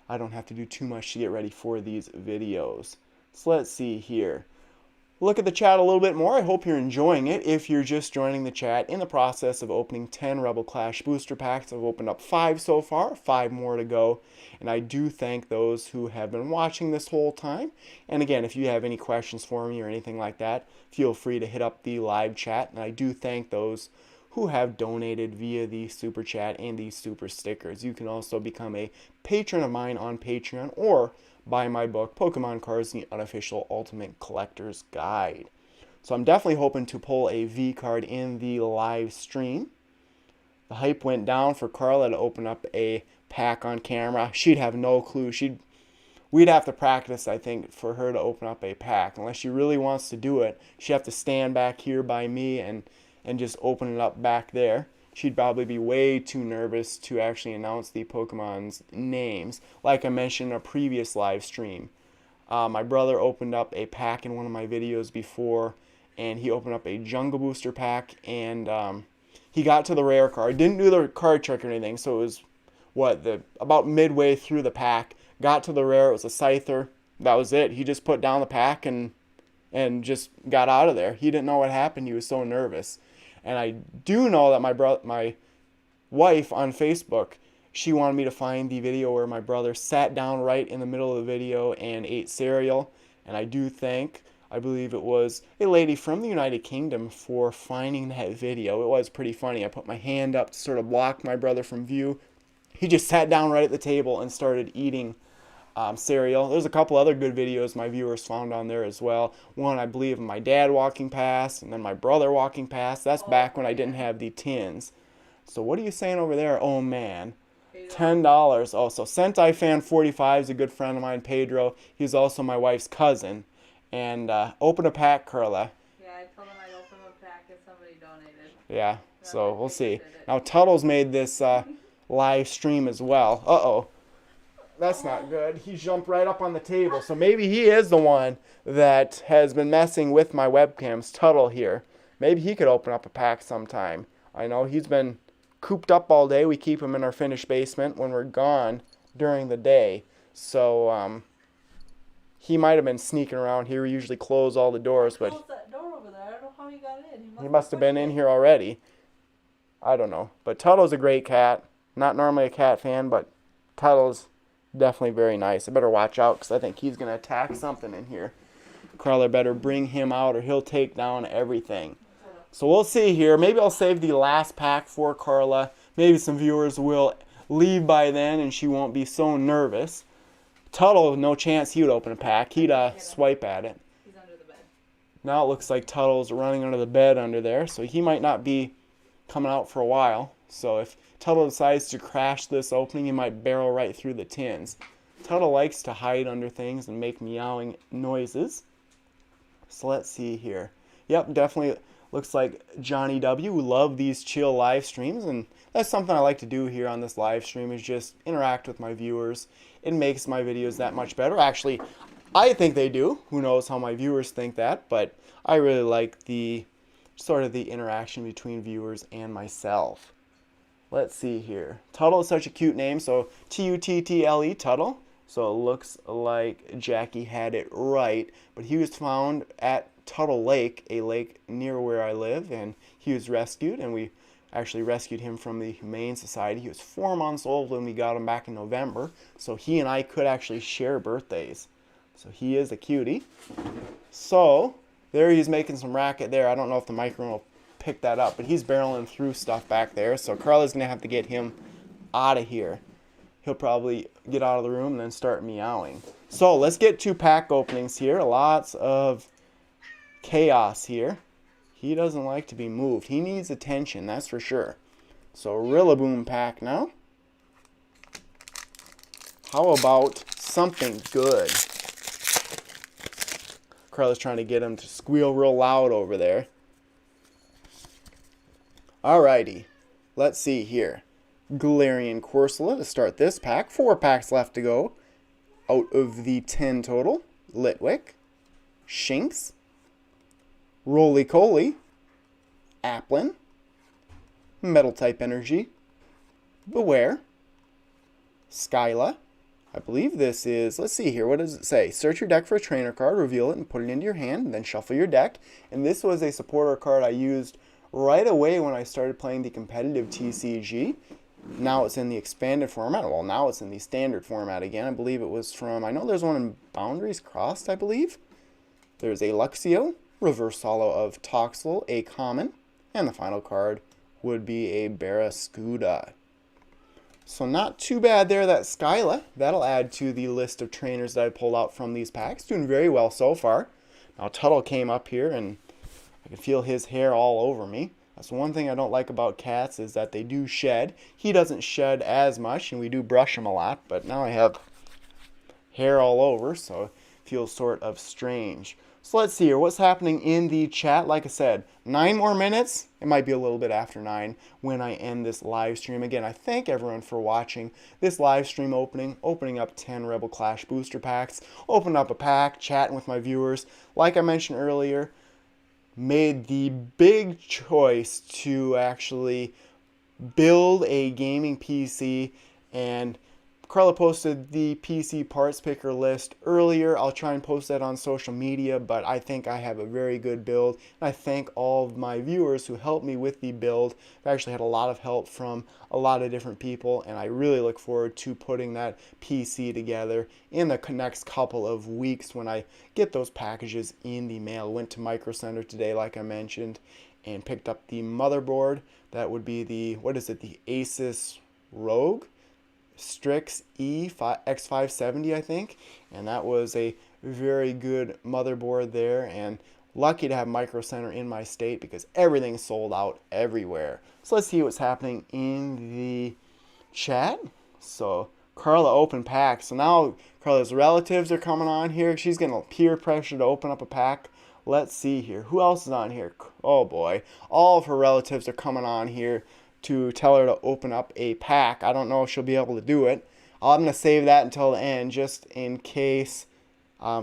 I don't have to do too much to get ready for these videos. So let's see here. Look at the chat a little bit more. I hope you're enjoying it. If you're just joining the chat, in the process of opening 10 Rebel Clash booster packs, I've opened up 5 so far, 5 more to go. And I do thank those who have been watching this whole time. And again, if you have any questions for me or anything like that, feel free to hit up the live chat. And I do thank those who have donated via the super chat and the super stickers. You can also become a patron of mine on Patreon or buy my book, Pokemon Cards, the Unofficial Ultimate Collector's Guide. So I'm definitely hoping to pull a V card in the live stream. The hype went down for Carla to open up a pack on camera. She'd have no clue. We'd have to practice, I think, for her to open up a pack. Unless she really wants to do it, she'd have to stand back here by me and just open it up back there. She'd probably be way too nervous to actually announce the Pokemon's names, like I mentioned in a previous live stream. My brother opened up a pack in one of my videos before, and he opened up a Jungle Booster pack, and he got to the rare card. Didn't do the card trick or anything, so it was, about midway through the pack, got to the rare, it was a Scyther. That was it. He just put down the pack and just got out of there. He didn't know what happened. He was so nervous. And I do know that my wife on Facebook, she wanted me to find the video where my brother sat down right in the middle of the video and ate cereal. And I do thank, I believe it was a lady from the United Kingdom for finding that video. It was pretty funny. I put my hand up to sort of block my brother from view. He just sat down right at the table and started eating cereal. There's a couple other good videos my viewers found on there as well. One, I believe, of my dad walking past, and then my brother walking past. That's back when I didn't have the tins. So what are you saying over there? Oh, man. $10. Oh, so Sentai Fan 45 is a good friend of mine, Pedro. He's also my wife's cousin. And open a pack, Carla.
Yeah, I told him I'd open a pack if somebody donated.
Yeah, so we'll see. Now, Tuttle's made this live stream as well. Uh-oh. That's not good. He jumped right up on the table. So maybe he is the one that has been messing with my webcams. Tuttle here. Maybe he could open up a pack sometime. I know he's been cooped up all day. We keep him in our finished basement when we're gone during the day. So he might have been sneaking around here. We usually close all the doors, but
Close that door over there. I don't know how he got in.
He must have been in here already. I don't know. But Tuttle's a great cat. Not normally a cat fan, but Tuttle's definitely very nice. I better watch out because I think he's going to attack something in here. Carla better bring him out or he'll take down everything. So we'll see here. Maybe I'll save the last pack for Carla. Maybe some viewers will leave by then and she won't be so nervous. Tuttle, no chance he would open a pack. He'd swipe at it.
He's under the bed.
Now it looks like Tuttle's running under the bed under there, so he might not be coming out for a while. So if Tuttle decides to crash this opening, he might barrel right through the tins. Tuttle likes to hide under things and make meowing noises. So let's see here. Yep, definitely looks like Johnny W. We love these chill live streams, and that's something I like to do here on this live stream is just interact with my viewers. It makes my videos that much better. Actually, I think they do. Who knows how my viewers think that, but I really like the sort of the interaction between viewers and myself. Let's see here. Tuttle is such a cute name, so T-U-T-T-L-E, Tuttle. So it looks like Jackie had it right, but he was found at Tuttle Lake, a lake near where I live, and he was rescued, and we actually rescued him from the Humane Society. He was 4 months old when we got him back in November, so he and I could actually share birthdays. So he is a cutie. So there he's making some racket there. I don't know if the microphone will pick that up, but he's barreling through stuff back there, so Carla's going to have to get him out of here. He'll probably get out of the room and then start meowing. So let's get 2 pack openings here. Lots of Chaos here. He doesn't like to be moved. He needs attention, that's for sure. So Rillaboom pack now. How about something good? Carla's trying to get him to squeal real loud over there. Alrighty, let's see here. Galarian Corsola to start this pack. 4 packs left to go. Out of the 10 total. Litwick, Shinx, Roly-Coly, Applin, Metal-type Energy, Beware, Skyla. I believe this is, let's see here, what does it say? Search your deck for a trainer card, reveal it, and put it into your hand, and then shuffle your deck. And this was a supporter card I used right away when I started playing the competitive TCG. Now it's in the expanded format. Well, now it's in the standard format again. I believe it was from, I know there's one in Boundaries Crossed, I believe. There's a Luxio, reverse holo of Toxel, a common, and the final card would be a Barraskewda. So not too bad there, that Skyla. That'll add to the list of trainers that I pulled out from these packs. Doing very well so far. Now Tuttle came up here and I can feel his hair all over me. That's one thing I don't like about cats is that they do shed. He doesn't shed as much and we do brush him a lot, but now I have hair all over, so it feels sort of strange. So let's see here, what's happening in the chat. Like I said, 9 more minutes. It might be a little bit after 9 when I end this live stream. Again, I thank everyone for watching this live stream opening up 10 Rebel Clash booster packs, opening up a pack, chatting with my viewers. Like I mentioned earlier, made the big choice to actually build a gaming PC, and Carla posted the PC parts picker list earlier. I'll try and post that on social media, but I think I have a very good build. And I thank all of my viewers who helped me with the build. I've actually had a lot of help from a lot of different people, and I really look forward to putting that PC together in the next couple of weeks when I get those packages in the mail. Went to Micro Center today, like I mentioned, and picked up the motherboard. That would be the, what is it, the Asus Rogue Strix X570, I think, and that was a very good motherboard there, and lucky to have Micro Center in my state because everything's sold out everywhere. So let's see what's happening in the chat. So Carla opened packs. So now Carla's relatives are coming on here. She's getting peer pressure to open up a pack. Let's see here. Who else is on here? Oh boy. All of her relatives are coming on here to tell her to open up a pack. I don't know if she'll be able to do it. I'm going to save that until the end just in case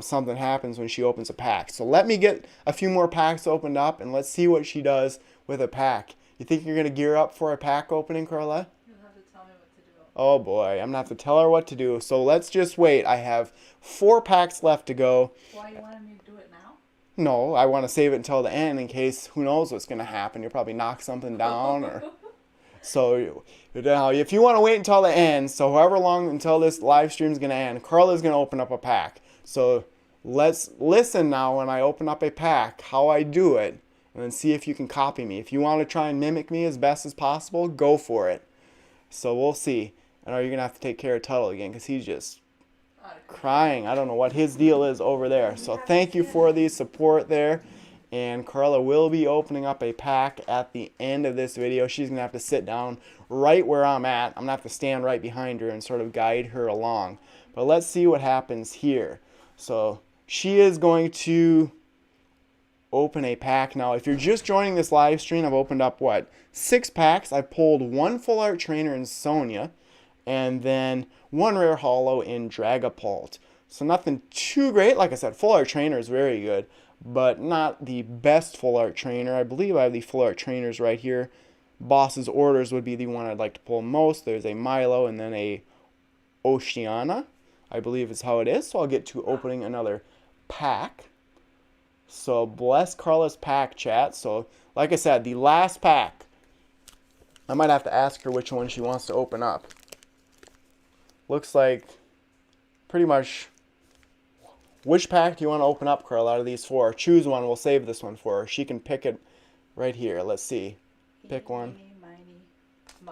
something happens when she opens a pack. So let me get a few more packs opened up and let's see what she does with a pack. You think you're going to gear up for a pack opening, Carla?
You'll have to tell me what to do.
Oh boy, I'm going to have to tell her what to do. So let's just wait. I have 4 packs left to go.
Why you wanted me to do it now?
No, I want to save it until the end in case who knows what's going to happen. You'll probably knock something down or... So now, if you want to wait until the end, so however long until this live stream is going to end, Carla's going to open up a pack. So let's listen now when I open up a pack, how I do it, and then see if you can copy me. If you want to try and mimic me as best as possible, go for it. So we'll see. And are you going to have to take care of Tuttle again because he's just crying. I don't know what his deal is over there. So thank you for the support there. And Carla will be opening up a pack at the end of this video. She's going to have to sit down right where I'm at. I'm going to have to stand right behind her and sort of guide her along. But let's see what happens here. So she is going to open a pack. Now, if you're just joining this live stream, I've opened up, 6 packs. I pulled 1 full art trainer in Sonia and then 1 rare holo in Dragapult. So nothing too great. Like I said, full art trainer is very good, but not the best full art trainer. I believe I have the full art trainers right here. Boss's Orders would be the one I'd like to pull most. There's a Milo and then a Oceana, I believe is how it is. So I'll get to opening another pack. So bless Carla's pack, chat. So like I said, the last pack, I might have to ask her which one she wants to open up. Looks like pretty much... Which pack do you want to open up, Carl, out of these 4? Choose one. We'll save this one for her. She can pick it right here. Let's see. Pick one.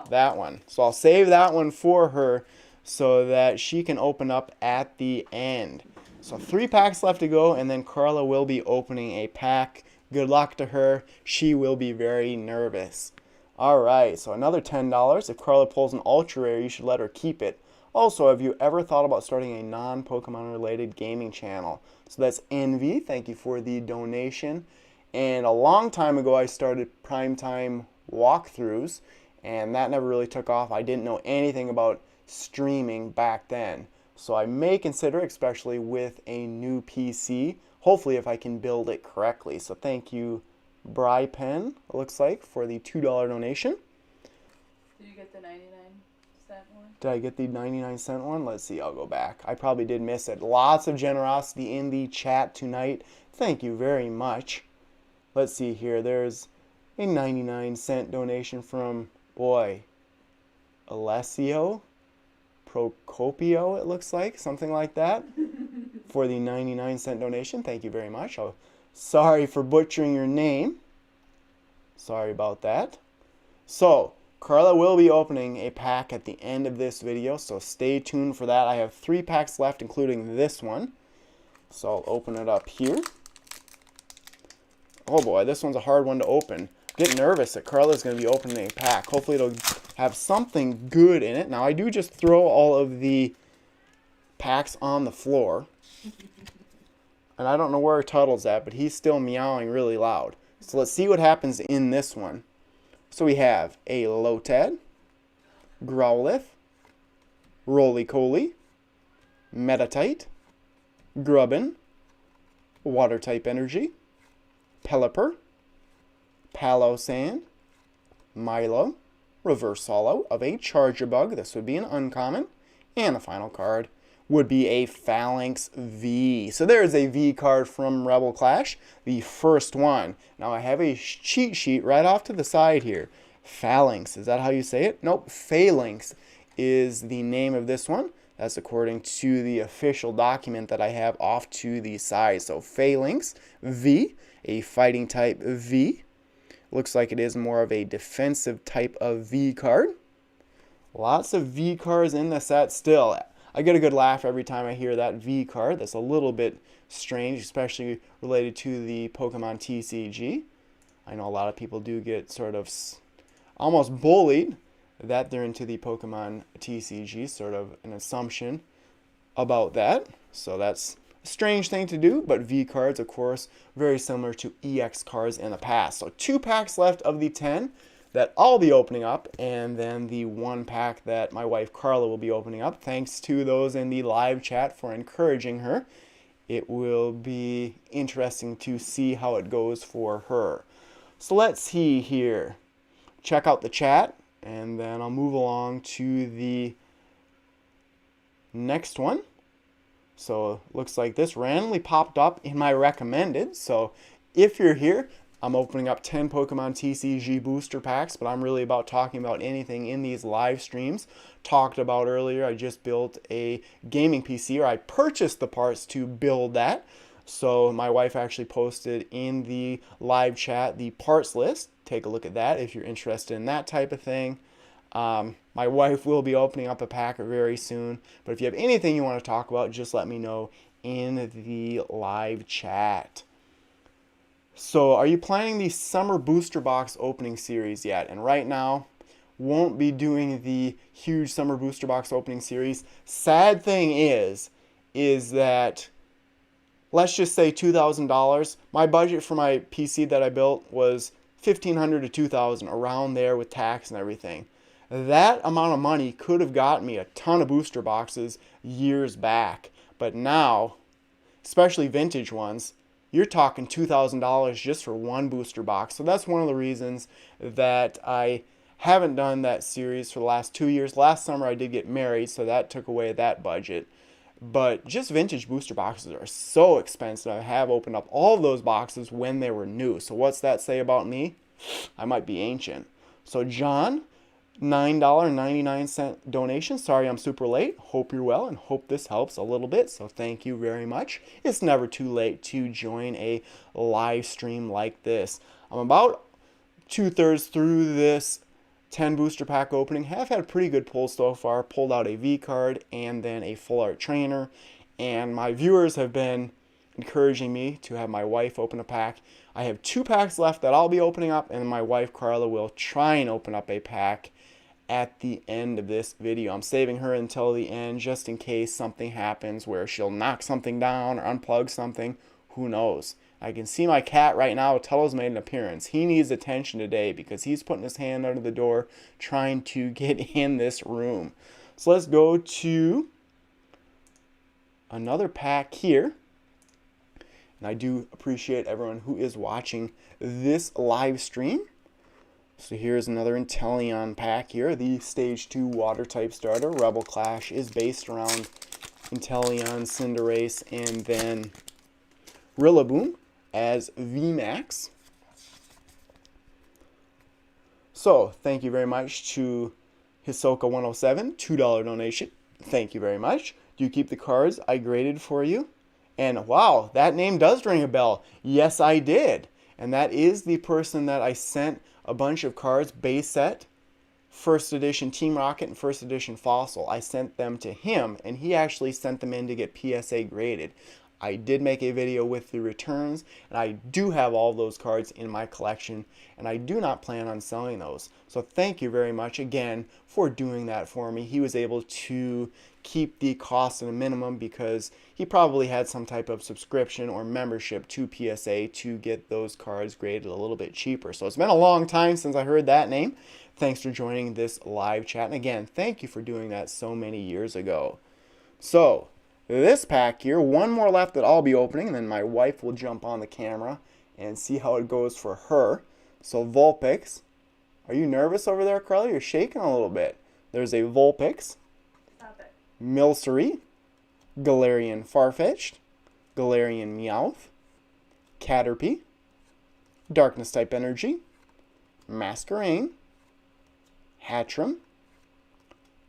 That one. So I'll save that one for her so that she can open up at the end. So 3 packs left to go, and then Carla will be opening a pack. Good luck to her. She will be very nervous. Alright, so another $10. If Carla pulls an ultra rare, you should let her keep it. Also, have you ever thought about starting a non-Pokemon related gaming channel? So that's Envy. Thank you for the donation. And a long time ago, I started Primetime walkthroughs, and that never really took off. I didn't know anything about streaming back then. So I may consider, especially with a new PC, hopefully if I can build it correctly. So thank you, Brypen, it looks like, for the $2 donation.
Did you get the 99-cent one?
Did I get the 99-cent one? Let's see, I'll go back. I probably did miss it. Lots of generosity in the chat tonight. Thank you very much. Let's see here. There's a 99-cent donation from, boy, Alessio Procopio, it looks like, something like that, for the 99-cent donation. Thank you very much. Sorry for butchering your name. Sorry about that. So, Carla will be opening a pack at the end of this video, so stay tuned for that. I have 3 packs left, including this one. So I'll open it up here. Oh boy, this one's a hard one to open. Get nervous that Carla's going to be opening a pack. Hopefully it'll have something good in it. Now I do just throw all of the packs on the floor. And I don't know where Tuttle's at, but he's still meowing really loud. So let's see what happens in this one. So we have a Lotad, Growlithe, Roly-Coly, Metatite, Grubbin, Water-type Energy, Pelipper, Palossand, Milo, Reverse Hollow of a Charjabug. This would be an uncommon. And the final card would be a Phalanx V. So there's a V card from Rebel Clash, the first one. Now I have a cheat sheet right off to the side here. Phalanx, is that how you say it? Nope, Phalanx is the name of this one. That's according to the official document that I have off to the side. So Phalanx V, a fighting type V. Looks like it is more of a defensive type of V card. Lots of V cards in the set still. I get a good laugh every time I hear that V card. That's a little bit strange, especially related to the Pokemon TCG. I know a lot of people do get sort of almost bullied that they're into the Pokemon TCG, sort of an assumption about that. So that's a strange thing to do, but V cards, of course, very similar to EX cards in the past. So 2 packs left of the 10 that I'll be opening up, and then the 1 pack that my wife Carla will be opening up. Thanks to those in the live chat for encouraging her. It will be interesting to see how it goes for her. So let's see here. Check out the chat, and then I'll move along to the next one. So it looks like this randomly popped up in my recommended. So if you're here, I'm opening up 10 Pokemon TCG booster packs, but I'm really about talking about anything in these live streams. Talked about earlier, I just built a gaming PC, or I purchased the parts to build that. So my wife actually posted in the live chat the parts list. Take a look at that if you're interested in that type of thing. My wife will be opening up a pack very soon. But if you have anything you want to talk about, just let me know in the live chat. So are you planning the summer booster box opening series yet? And right now, won't be doing the huge summer booster box opening series. Sad thing is that, let's just say $2,000. My budget for my PC that I built was $1,500 to $2,000, around there with tax and everything. That amount of money could have got me a ton of booster boxes years back. But now, especially vintage ones, you're talking $2,000 just for one booster box. So that's one of the reasons that I haven't done that series for the last 2 years. Last summer I did get married, so that took away that budget. But just vintage booster boxes are so expensive. I have opened up all of those boxes when they were new. So what's that say about me? I might be ancient. So John, $9.99 donation. Sorry I'm super late. Hope you're well and hope this helps a little bit. So thank you very much. It's never too late to join a live stream like this. I'm about 2/3 through this 10 booster pack opening. Have had a pretty good pull so far. Pulled out a V card and then a full art trainer And my viewers have been encouraging me to have my wife open a pack. I have 2 packs left that I'll be opening up, and my wife Carla will try and open up a pack at the end of this video. I'm saving her until the end just in case something happens where she'll knock something down or unplug something. Who knows? I can see my cat right now. Tuttle's made an appearance. He needs attention today because he's putting his hand under the door trying to get in this room. So let's go to another pack here. And I do appreciate everyone who is watching this live stream. So here's another Inteleon pack here. The Stage 2 Water type starter. Rebel Clash is based around Inteleon, Cinderace, and then Rillaboom as VMAX. So thank you very much to Hisoka107, $2 donation. Thank you very much. Do you keep the cards I graded for you? And wow, that name does ring a bell. Yes, I did. And that is the person that I sent a bunch of cards, base set, first edition Team Rocket and first edition Fossil. I sent them to him, and he actually sent them in to get PSA graded. I did make a video with the returns, and I do have all those cards in my collection, and I do not plan on selling those. So thank you very much again for doing that for me. He was able to keep the cost at a minimum because he probably had some type of subscription or membership to PSA to get those cards graded a little bit cheaper. So it's been a long time since I heard that name. Thanks for joining this live chat. And again, thank you for doing that so many years ago. So this pack here, one more left that I'll be opening, and then my wife will jump on the camera and see how it goes for her. So Vulpix. Are you nervous over there, Carly? You're shaking a little bit. There's a Vulpix.
Stop it.
Milcery. Galarian Farfetch'd. Galarian Meowth. Caterpie. Darkness type energy. Masquerain. Hatchram.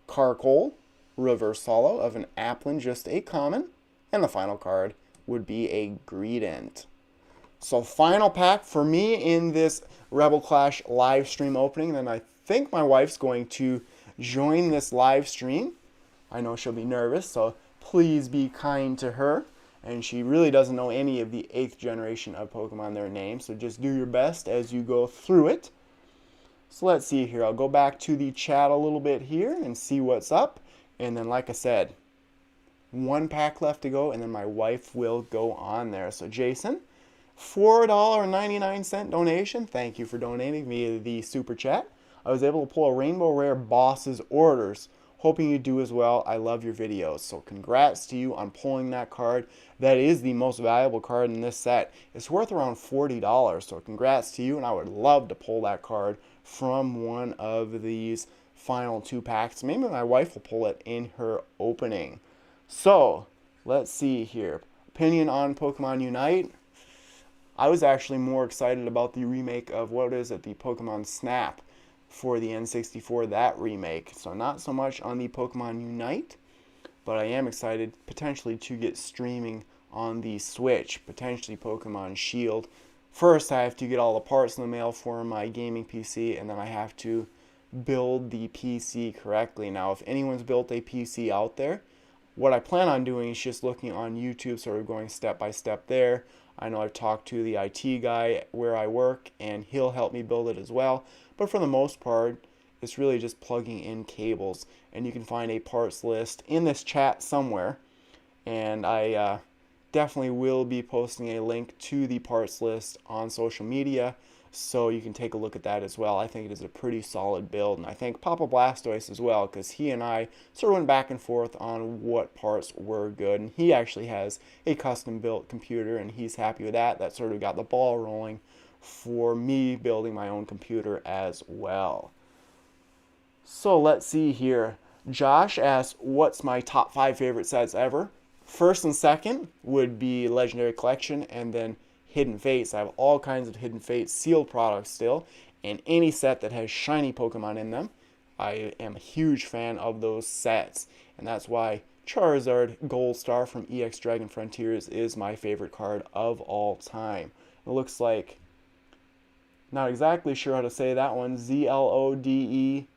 Carkol. Reverse Hollow of an Applin, just a common, and the final card would be a Greedent. So final pack for me in this Rebel Clash live stream opening. Then I think my wife's going to join this live stream. I know she'll be nervous, so please be kind to her. And she really doesn't know any of the 8th generation of Pokemon their names, so just do your best as you go through it. So let's see here. I'll go back to the chat a little bit here and see what's up. And then, like I said, 1 pack left to go, and then my wife will go on there. So, Jason, $4.99 donation. Thank you for donating via the Super Chat. I was able to pull a Rainbow Rare Boss's Orders. Hoping you do as well. I love your videos. So, congrats to you on pulling that card. That is the most valuable card in this set. It's worth around $40. So, congrats to you, and I would love to pull that card from one of these final 2 packs. Maybe my wife will pull it in her opening. So let's see here. Opinion on Pokemon Unite. I was actually more excited about the remake of, what is it, the Pokemon Snap for the N64, that remake. So not so much on the Pokemon Unite, but I am excited potentially to get streaming on the Switch, potentially Pokemon Shield. First, I have to get all the parts in the mail for my gaming PC, and then I have to build the PC correctly. Now, if anyone's built a PC out there, what I plan on doing is just looking on YouTube, sort of going step by step there. I know I've talked to the IT guy where I work, and he'll help me build it as well. But for the most part, it's really just plugging in cables. And you can find a parts list in this chat somewhere. And I definitely will be posting a link to the parts list on social media, so you can take a look at that as well. I think it is a pretty solid build, and I thank Papa Blastoise as well, because he and I sort of went back and forth on what parts were good, and he actually has a custom built computer, and he's happy with that. That sort of got the ball rolling for me building my own computer as well. So let's see here. Josh asks, what's my top 5 favorite sets ever? First and second would be Legendary Collection, and then Hidden Fates. I have all kinds of Hidden Fates sealed products still, and any set that has shiny Pokemon in them, I am a huge fan of those sets, and that's why Charizard Gold Star from EX Dragon Frontiers is my favorite card of all time. It looks like, not exactly sure how to say that one, ZLODEJI.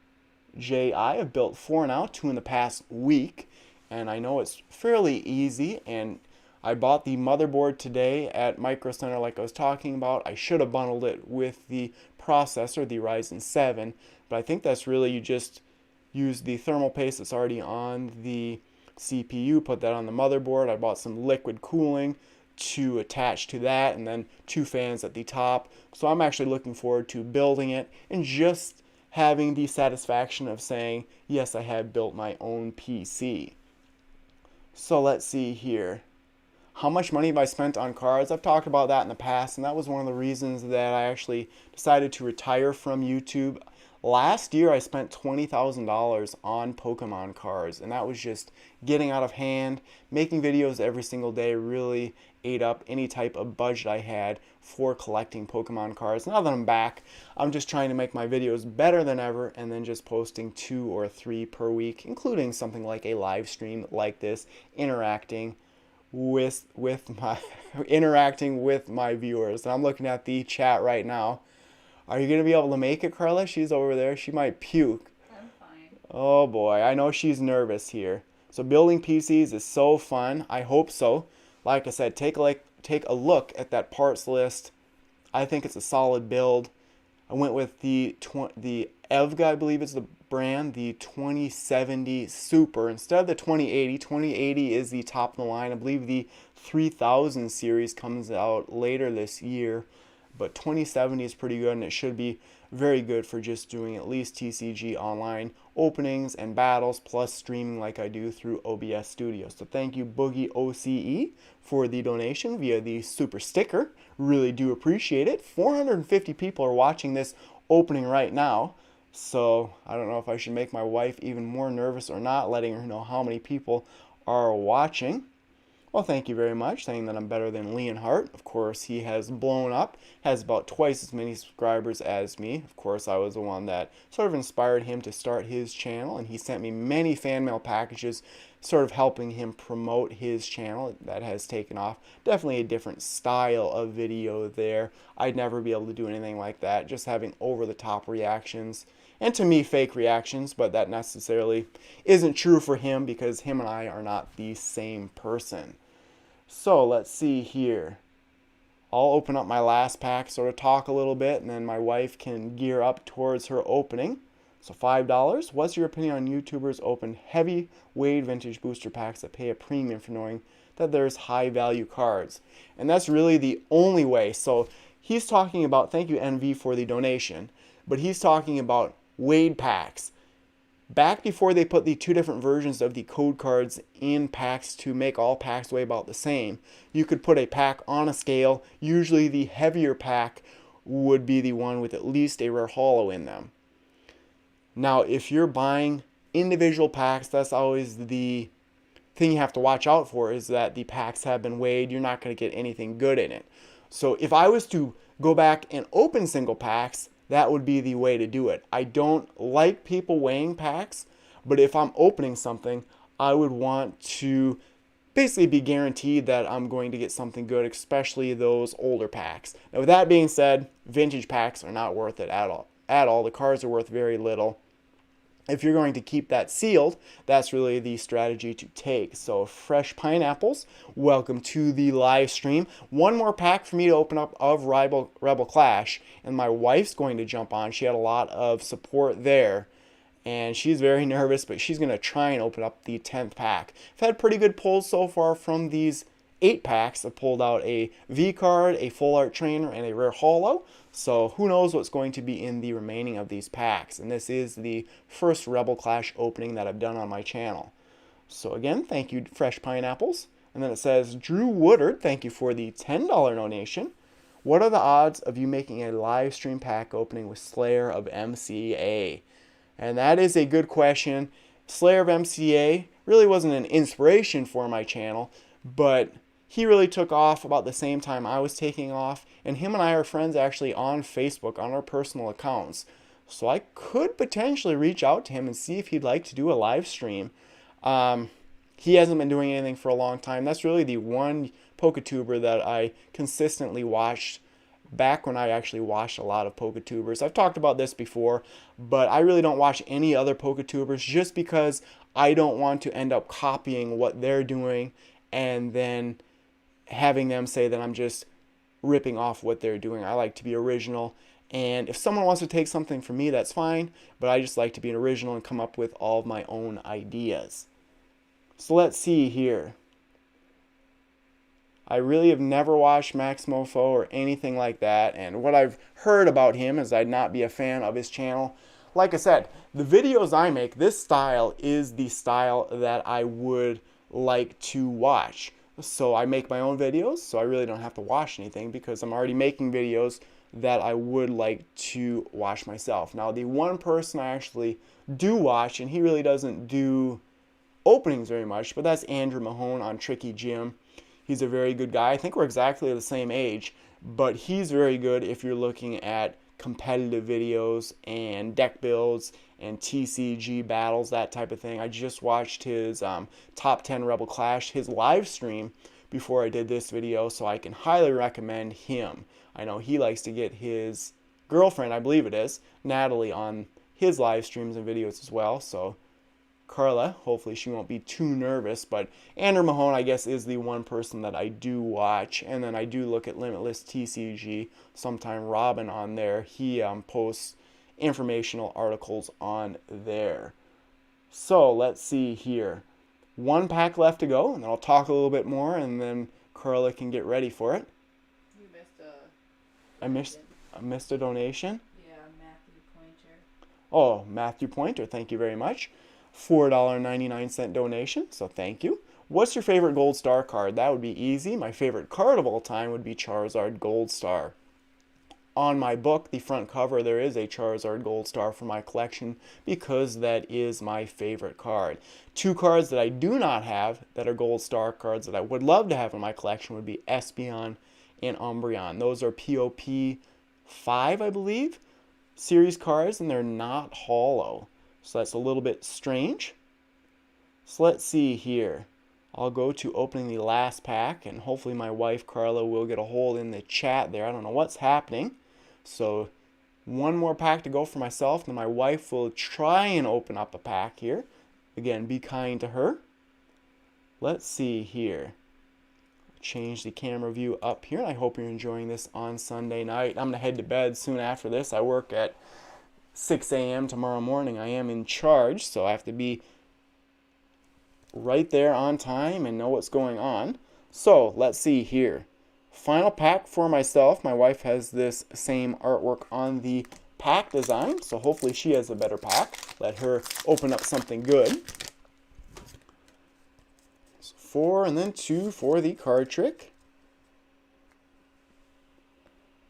I've built 4 now, 2 in the past week, and I know it's fairly easy. And I bought the motherboard today at Micro Center, like I was talking about. I should have bundled it with the processor, the Ryzen 7, but I think that's really, you just use the thermal paste that's already on the CPU, put that on the motherboard. I bought some liquid cooling to attach to that, and then two fans at the top. So I'm actually looking forward to building it and just having the satisfaction of saying, yes, I have built my own PC. So let's see here. How much money have I spent on cards? I've talked about that in the past, and that was one of the reasons that I actually decided to retire from YouTube. Last year, I spent $20,000 on Pokemon cards, and that was just getting out of hand. Making videos every single day really ate up any type of budget I had for collecting Pokemon cards. Now that I'm back, I'm just trying to make my videos better than ever, and then just posting 2 or 3 per week, including something like a live stream like this, interacting with my viewers. And I'm looking at the chat right now. Are you gonna be able to make it, Carla? She's over there. She might puke.
I'm fine.
Oh boy, I know she's nervous here. So building PCs is so fun. I hope so. Like I said, take a look at that parts list. I think it's a solid build. I went with the Evga, I believe is the brand, the 2070 Super instead of the 2080. 2080 is the top of the line. I believe the 3000 series comes out later this year, but 2070 is pretty good, and it should be very good for just doing at least TCG online openings and battles, plus streaming like I do through OBS Studio. So thank you, Boogie OCE, for the donation via the super sticker. Really do appreciate it. 450 people are watching this opening right now. So I don't know if I should make my wife even more nervous or not, letting her know how many people are watching. Well, thank you very much, saying that I'm better than Leonhardt. Of course, he has blown up, has about twice as many subscribers as me. Of course, I was the one that sort of inspired him to start his channel, and he sent me many fan mail packages sort of helping him promote his channel. That has taken off. Definitely a different style of video there. I'd never be able to do anything like that, just having over-the-top reactions. And to me, fake reactions, but that necessarily isn't true for him because him and I are not the same person. So let's see here. I'll open up my last pack, sort of talk a little bit, and then my wife can gear up towards her opening. So $5. What's your opinion on YouTubers open heavy weight vintage booster packs that pay a premium for knowing that there's high value cards? And that's really the only way. So he's talking about, thank you NV for the donation, but he's talking about weighed packs. Back before they put the 2 different versions of the code cards in packs to make all packs weigh about the same, you could put a pack on a scale. Usually the heavier pack would be the one with at least a rare holo in them. Now, if you're buying individual packs, that's always the thing you have to watch out for, is that the packs have been weighed. You're not going to get anything good in it. So if I was to go back and open single packs, that would be the way to do it. I don't like people weighing packs, but if I'm opening something, I would want to basically be guaranteed that I'm going to get something good, especially those older packs. Now, with that being said, vintage packs are not worth it at all. The cards are worth very little. If you're going to keep that sealed, that's really the strategy to take. So Fresh Pineapples, welcome to the live stream. One more pack for me to open up of Rebel Clash, and my wife's going to jump on. She had a lot of support there, and she's very nervous, but she's going to try and open up the 10th pack. I've had pretty good pulls so far from these 8 packs. I've pulled out a V card, a full art trainer, and a rare holo. So who knows what's going to be in the remaining of these packs. And this is the first Rebel Clash opening that I've done on my channel. So again, thank you, Fresh Pineapples. And then it says, Drew Woodard, thank you for the $10 donation. What are the odds of you making a live stream pack opening with Slayer of MCA? And that is a good question. Slayer of MCA really wasn't an inspiration for my channel, but he really took off about the same time I was taking off, and him and I are friends actually on Facebook, on our personal accounts. So I could potentially reach out to him and see if he'd like to do a live stream. He hasn't been doing anything for a long time. That's really the one PokeTuber that I consistently watched back when I actually watched a lot of PokeTubers. I've talked about this before, but I really don't watch any other PokeTubers just because I don't want to end up copying what they're doing and then having them say that I'm just ripping off what they're doing. I like to be original. And if someone wants to take something from me, that's fine. But I just like to be an original and come up with all of my own ideas. So let's see here. I really have never watched Maximofo or anything like that. And what I've heard about him is I'd not be a fan of his channel. Like I said, the videos I make, this style is the style that I would like to watch. So I make my own videos, so I really don't have to watch anything because I'm already making videos that I would like to watch myself. Now, the one person I actually do watch, and he really doesn't do openings very much, but that's Andrew Mahone on Tricky Jim. He's a very good guy. I think we're exactly the same age, but he's very good if you're looking at competitive videos and deck builds and TCG battles, that type of thing. I just watched his top 10 Rebel Clash, his live stream before I did this video, so I can highly recommend him. I know he likes to get his girlfriend, I believe it is, Natalie, on his live streams and videos as well, so Carla, hopefully she won't be too nervous, but Andrew Mahone, I guess, is the one person that I do watch, and then I do look at Limitless TCG, sometime Robin on there. He posts informational articles on there. So let's see here. One pack left to go, and then I'll talk a little bit more, and then Carla can get ready for it.
You missed
I missed a donation.
Yeah, Matthew Pointer.
Oh, Matthew Pointer, thank you very much. $4.99 donation, so thank you. What's your favorite Gold Star card? That would be easy. My favorite card of all time would be Charizard Gold Star. On my book, the front cover, there is a Charizard Gold Star for my collection because that is my favorite card. Two cards that I do not have that are Gold Star cards that I would love to have in my collection would be Espeon and Umbreon. Those are POP 5, I believe, series cards, and they're not holo. So that's a little bit strange. So let's see here. I'll go to opening the last pack, and hopefully my wife Carla will get a hold in the chat there. I don't know what's happening. So one more pack to go for myself, then my wife will try and open up a pack here. Again, be kind to her. Let's see here. Change the camera view up here, and I hope you're enjoying this on Sunday night. I'm going to head to bed soon after this. I work at 6 a.m. tomorrow morning. I am in charge, so I have to be right there on time and know what's going on. So let's see here. Final pack for myself. My wife has this same artwork on the pack design, so hopefully she has a better pack. Let her open up something good. So 4 and then 2 for the card trick.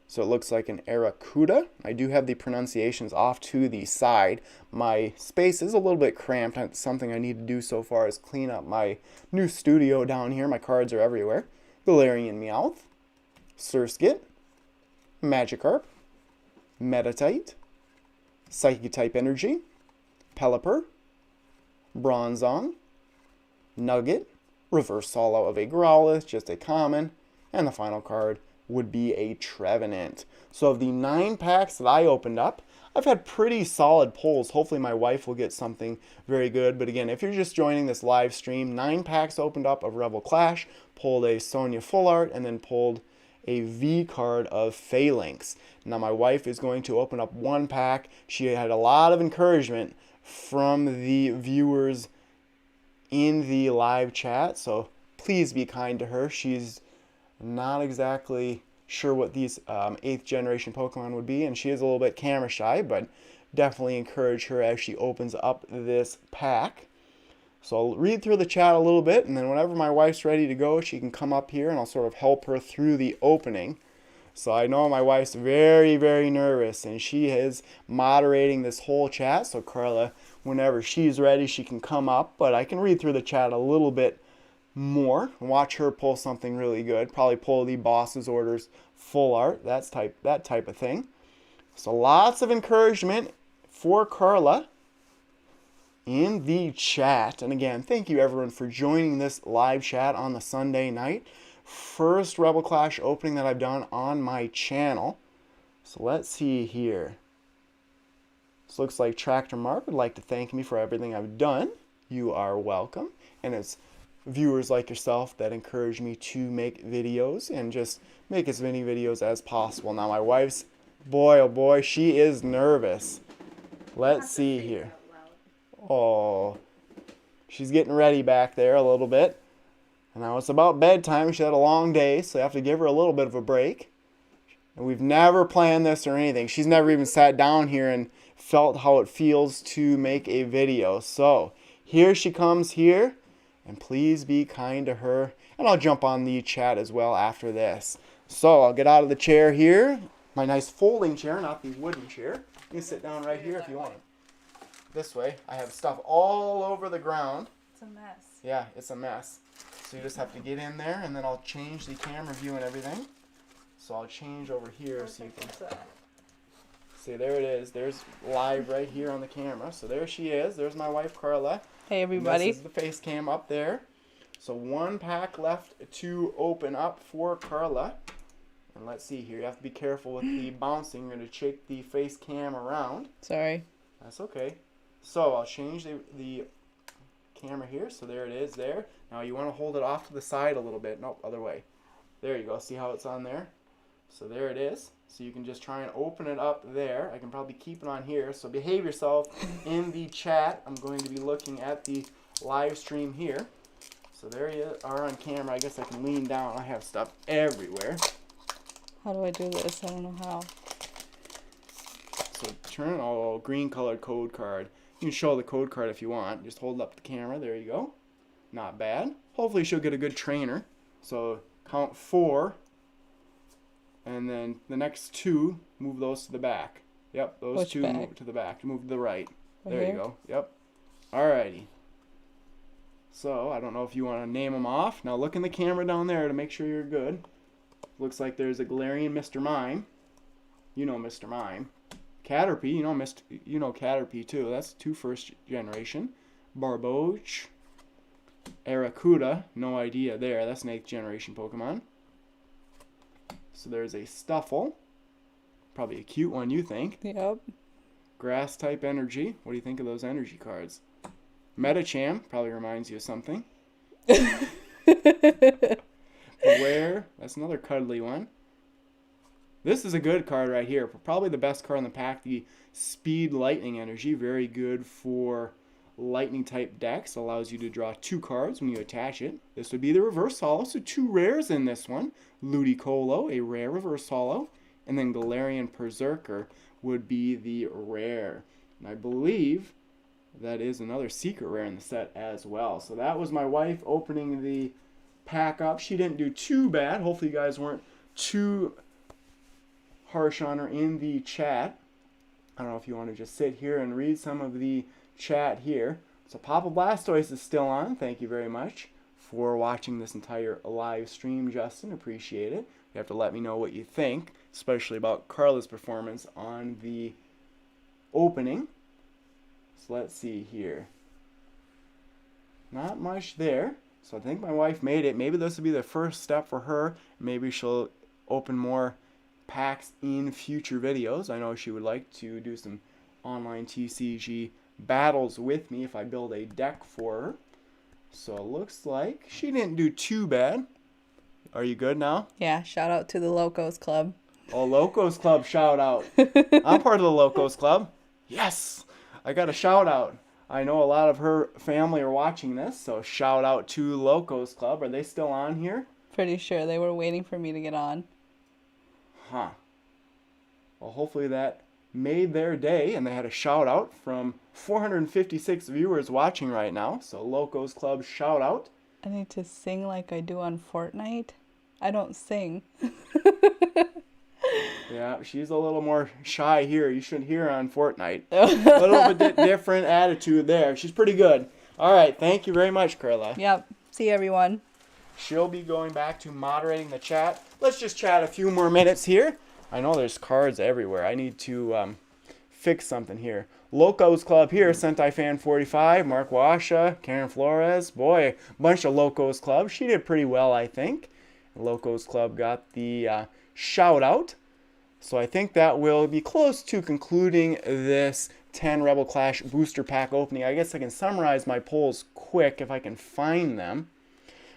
So it looks like an Aracuda. I do have the pronunciations off to the side. My space is a little bit cramped. That's something I need to do so far is clean up my new studio down here. My cards are everywhere. Galarian Meowth, Surskit, Magikarp, Metatite, Psychic Type Energy, Pelipper, Bronzong, Nugget, Reverse Hollow of a Growlithe, just a common, and the final card would be a Trevenant. So of the 9 packs that I opened up, I've had pretty solid pulls. Hopefully my wife will get something very good. But again, if you're just joining this live stream, 9 packs opened up of Rebel Clash, pulled a Sonya Full Art, and then pulled a V card of Phalanx. Now my wife is going to open up 1 pack. She had a lot of encouragement from the viewers in the live chat, so please be kind to her. She's not exactly sure what these 8th generation Pokemon would be, and she is a little bit camera shy, but definitely encourage her as she opens up this pack. So I'll read through the chat a little bit, and then whenever my wife's ready to go, she can come up here and I'll sort of help her through the opening. So I know my wife's very, very nervous, and she is moderating this whole chat. So Carla, whenever she's ready, she can come up, but I can read through the chat a little bit more and watch her pull something really good. Probably pull the Boss's Orders Full Art, that type of thing. So lots of encouragement for Carla in the chat. And again, thank you everyone for joining this live chat on the Sunday night. First Rebel Clash opening that I've done on my channel. So let's see here. This looks like Tractor Mark would like to thank me for everything I've done. you are welcome. And it's viewers like yourself that encourage me to make videos and just make as many videos as possible. Now my wife's, boy oh boy, she is nervous. Let's see here. Oh, she's getting ready back there a little bit. And now it's about bedtime. She had a long day, so I have to give her a little bit of a break. And we've never planned this or anything. She's never even sat down here and felt how it feels to make a video. So here she comes here. And please be kind to her. And I'll jump on the chat as well after this. So I'll get out of the chair here. My nice folding chair, not the wooden chair. You can sit down right here if you want. This way. I have stuff all over the ground.
It's a mess.
Yeah, it's a mess. So you just have to get in there, and then I'll change the camera view and everything. So I'll change over here so you can see. There it is. There's live right here on the camera. So there she is. There's my wife, Carla.
Hey, everybody.
And this is the face cam up there. So one pack left to open up for Carla. And let's see here. You have to be careful with the bouncing. You're going to shake the face cam around.
Sorry.
That's okay. So I'll change the camera here. So there it is there. Now you want to hold it off to the side a little bit. Nope, other way. There you go. See how it's on there? So there it is. So you can just try and open it up there. I can probably keep it on here. So behave yourself in the chat. I'm going to be looking at the live stream here. So there you are on camera. I guess I can lean down. I have stuff everywhere.
How do I do this? I don't know how.
So turn, oh, green colored code card. You can show the code card if you want. Just hold up the camera. There you go. Not bad. Hopefully she'll get a good trainer. So count 4. And then the next 2, move those to the back. Yep, those
Which
2
back?
move to the back. Move to the right.
Right
There
here?
you go. Yep. Alrighty. So, I don't know if you want to name them off. Now look in the camera down there to make sure you're good. Looks like there's a Galarian Mr. Mime. You know Mr. Mime. Caterpie, you know Caterpie too. That's 2 first generation. Barboach. Arrokuda, no idea there. That's an 8th generation Pokemon. So there's a Stuffle. Probably a cute one, you think.
Yep.
Grass type energy. What do you think of those energy cards? Metacham probably reminds you of something. Beware. That's another cuddly one. This is a good card right here. Probably the best card in the pack. The Speed Lightning Energy. Very good for lightning type decks. Allows you to draw 2 cards when you attach it. This would be the reverse holo. So 2 rares in this one. Ludicolo, a rare reverse holo. And then Galarian Berserker would be the rare. And I believe that is another secret rare in the set as well. So that was my wife opening the pack up. She didn't do too bad. Hopefully you guys weren't too harsh on her in the chat. I don't know if you want to just sit here and read some of the chat here. So Papa Blastoise is still on. Thank you very much for watching this entire live stream, Justin. Appreciate it. You have to let me know what you think, especially about Carla's performance on the opening. So let's see here. Not much there. So I think my wife made it. Maybe this will be the first step for her. Maybe she'll open more packs in future videos. I know she would like to do some online TCG battles with me if I build a deck for her. So it looks like she didn't do too bad. Are you good now?
Yeah, shout out to the Locos Club.
Oh, Locos Club shout out. I'm part of the Locos Club. Yes, I got a shout out. I know a lot of her family are watching this, so shout out to Locos Club. Are they still on here?
Pretty sure they were waiting for me to get on.
Huh. Well, hopefully that made their day, and they had a shout out from 456 viewers watching right now. So Locos Club shout out.
I need to sing like I do on Fortnite. I don't sing.
Yeah, she's a little more shy here. You shouldn't hear her on Fortnite. A little bit different attitude there. She's pretty good. All right, thank you very much, Carla.
Yep. See everyone.
She'll be going back to moderating the chat. Let's just chat a few more minutes here. I know there's cards everywhere. I need to fix something here. Locos Club here, Sentai Fan 45, Mark Washa, Karen Flores. Boy, bunch of Locos Club. She did pretty well, I think. Locos Club got the shout out. So I think that will be close to concluding this 10 Rebel Clash booster pack opening. I guess I can summarize my pulls quick if I can find them.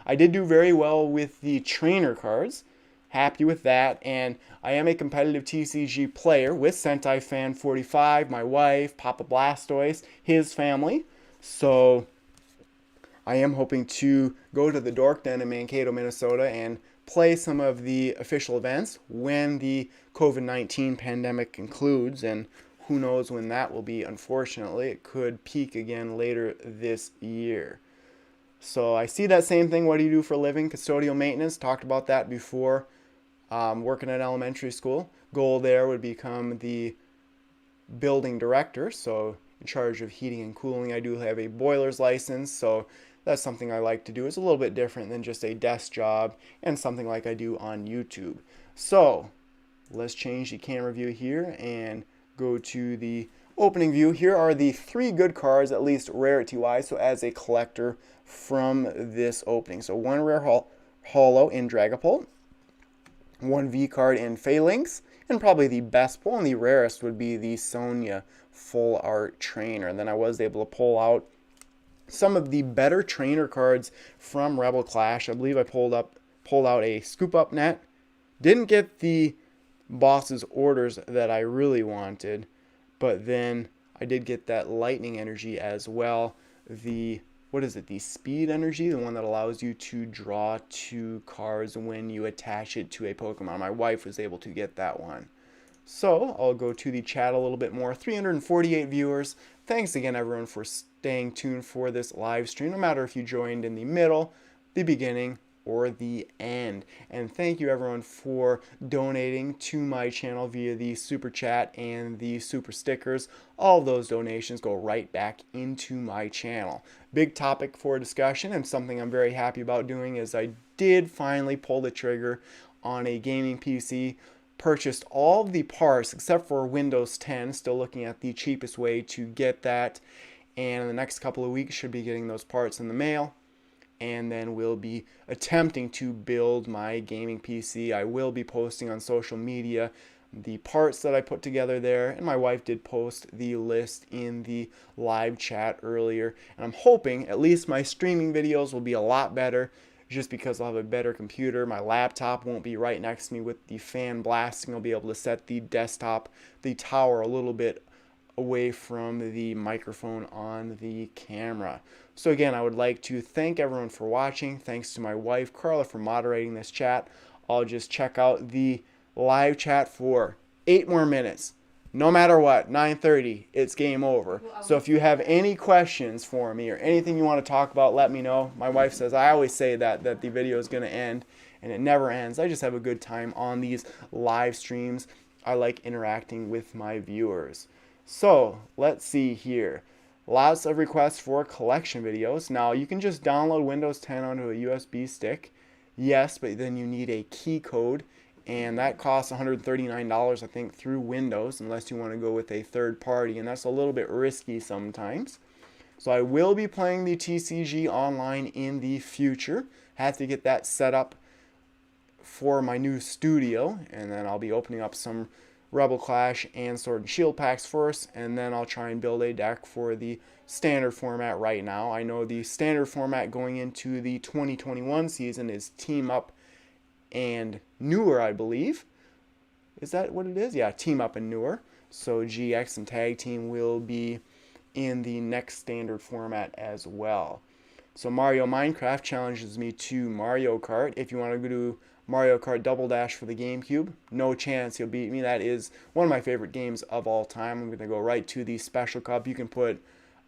I did do very well with the trainer cards. Happy with that. And I am a competitive TCG player with Sentai Fan 45, my wife, Papa Blastoise, his family. So I am hoping to go to the Dork Den in Mankato, Minnesota and play some of the official events when the COVID-19 pandemic concludes. And who knows when that will be, unfortunately. It could peak again later this year. So I see that same thing. What do you do for a living? Custodial maintenance. Talked about that before. Working at elementary school. Goal there would become the building director, so in charge of heating and cooling. I do have a boiler's license, so that's something I like to do. It's a little bit different than just a desk job and something like I do on YouTube. So let's change the camera view here and go to the opening view. Here are the 3 good cards, at least rarity wise, so as a collector from this opening. So 1 rare holo in Dragapult, 1 V card in Phalanx, and probably the best pull and the rarest would be the Sonya Full Art Trainer. And then I was able to pull out some of the better trainer cards from Rebel Clash. I believe I pulled out a Scoop Up Net. Didn't get the boss's orders that I really wanted, but then I did get that lightning energy as well. The the speed energy, the one that allows you to draw 2 cards when you attach it to a Pokemon. My wife was able to get that one. So I'll go to the chat a little bit more. 348 viewers. Thanks again, everyone, for staying tuned for this live stream, no matter if you joined in the middle, the beginning, or the end. And thank you, everyone, for donating to my channel via the super chat and the super stickers. All of those donations go right back into my channel. Big topic for discussion, and something I'm very happy about doing is I did finally pull the trigger on a gaming PC. Purchased all of the parts except for Windows 10. Still looking at the cheapest way to get that. And in the next couple of weeks, should be getting those parts in the mail. And then we'll be attempting to build my gaming PC. I will be posting on social media the parts that I put together there, and my wife did post the list in the live chat earlier. And I'm hoping at least my streaming videos will be a lot better, just because I'll have a better computer. My laptop won't be right next to me with the fan blasting. I'll be able to set the desktop, the tower, a little bit away from the microphone on the camera. So again, I would like to thank everyone for watching. Thanks to my wife, Carla, for moderating this chat. I'll just check out the live chat for 8 more minutes. No matter what, 9:30, it's game over. So if you have any questions for me or anything you want to talk about, let me know. My wife says I always say that the video is going to end, and it never ends. I just have a good time on these live streams. I like interacting with my viewers. So let's see here. Lots of requests for collection videos. Now you can just download Windows 10 onto a USB stick. Yes, but then you need a key code, and that costs $139, I think, through Windows, unless you want to go with a third party, and that's a little bit risky sometimes. So I will be playing the TCG online in the future. Have to get that set up for my new studio, and then I'll be opening up some Rebel Clash and Sword and Shield packs first, and then I'll try and build a deck for the standard format right now. I know the standard format going into the 2021 season is Team Up and Newer, I believe. Is that what it is? Yeah, Team Up and Newer. So GX and Tag Team will be in the next standard format as well. So Mario Minecraft challenges me to Mario Kart. If you want to go to Mario Kart Double Dash for the GameCube, no chance he'll beat me. That is one of my favorite games of all time. I'm going to go right to the Special Cup. You can put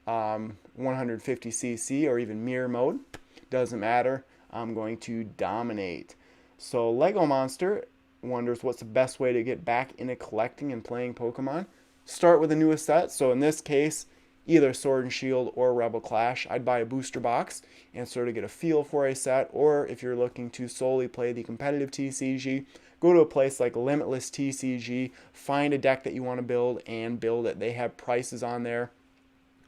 150cc or even mirror mode. Doesn't matter. I'm going to dominate. So Lego Monster wonders what's the best way to get back into collecting and playing Pokemon. Start with the newest set. So in this case, either Sword and Shield or Rebel Clash. I'd buy a booster box and sort of get a feel for a set, or if you're looking to solely play the competitive TCG, go to a place like Limitless TCG, find a deck that you want to build and build it. They have prices on there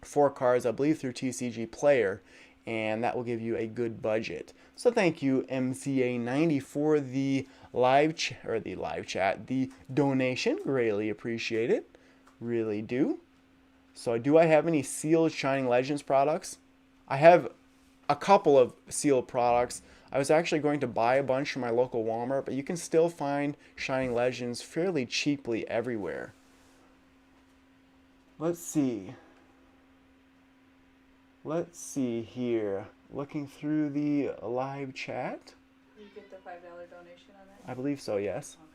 for cards, I believe, through TCG Player, and that will give you a good budget. So thank you, MCA90, for the the donation. Greatly appreciate it. Really do. So do I have any sealed Shining Legends products? I have a couple of sealed products. I was actually going to buy a bunch from my local Walmart, but you can still find Shining Legends fairly cheaply everywhere. Let's see. Let's see here. Looking through the live chat.
You get the $5 donation on that?
I believe so, yes.
Okay.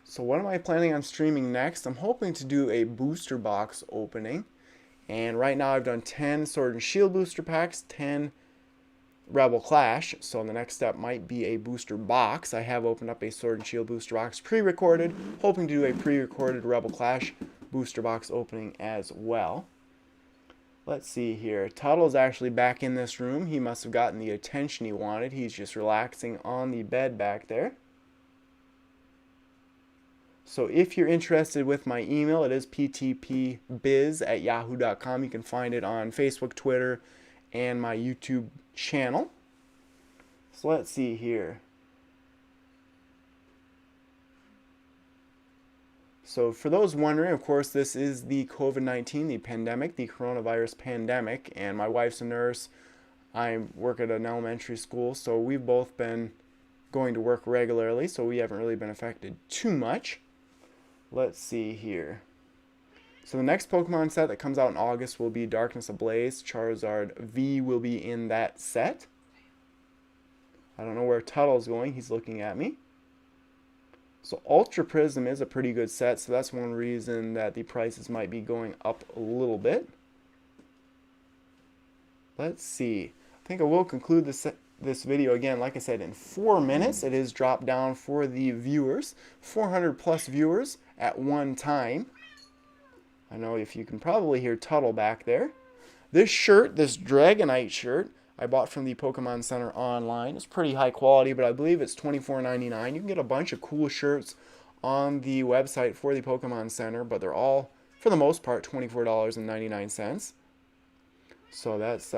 So what am I planning on streaming next? I'm hoping to do a booster box opening. And right now I've done 10 Sword and Shield booster packs, 10 Rebel Clash. So the next step might be a booster box. I have opened up a Sword and Shield booster box pre-recorded, hoping to do a pre-recorded Rebel Clash booster box opening as well. Let's see here. Tuttle's actually back in this room. He must have gotten the attention he wanted. He's just relaxing on the bed back there. So if you're interested with my email, it is ptpbiz@yahoo.com. You can find it on Facebook, Twitter, and my YouTube channel. So let's see here. So for those wondering, of course, this is the COVID-19, the pandemic, the coronavirus pandemic, and my wife's a nurse. I work at an elementary school, so we've both been going to work regularly, so we haven't really been affected too much. Let's see here. So the next Pokemon set that comes out in August will be Darkness Ablaze. Charizard V will be in that set. I don't know where Tuttle's going. He's looking at me. So Ultra Prism is a pretty good set, so that's one reason that the prices might be going up a little bit. Let's see. I think I will conclude this video again, like I said, in 4 minutes. It is dropped down for the viewers, 400 plus viewers at one time. I know if you can probably hear Tuttle back there. This shirt, this Dragonite shirt, I bought from the Pokemon Center online. It's pretty high quality, but I believe it's $24.99. You can get a bunch of cool shirts on the website for the Pokemon Center, but they're all, for the most part, $24.99. So that's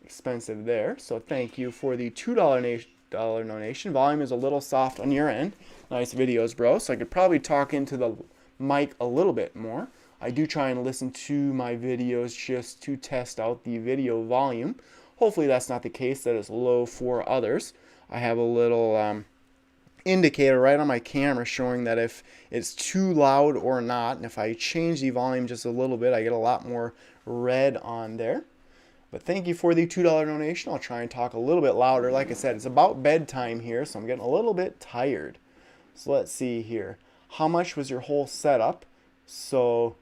expensive there. So thank you for the $2 donation. Volume is a little soft on your end. Nice videos, bro. So I could probably talk into the mic a little bit more. I do try and listen to my videos just to test out the video volume. Hopefully that's not the case, that it's low for others. I have a little indicator right on my camera showing that if it's too loud or not. And if I change the volume just a little bit, I get a lot more red on there. But thank you for the $2 donation. I'll try and talk a little bit louder. Like I said, it's about bedtime here, so I'm getting a little bit tired. So let's see here. How much was your whole setup? So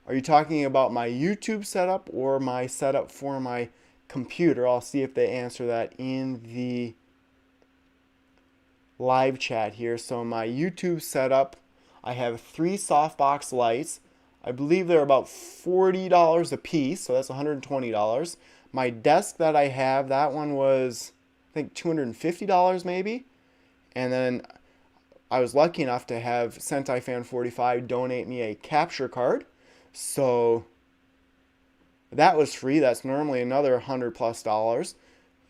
are you talking about my YouTube setup or my setup for my computer? I'll see if they answer that in the live chat here. So my YouTube setup, I have 3 softbox lights. I believe they're about $40 a piece, so that's $120. My desk that I have, that one was, I think, $250 maybe. And then I was lucky enough to have Sentai Fan 45 donate me a capture card. So that was free. That's normally another $100+.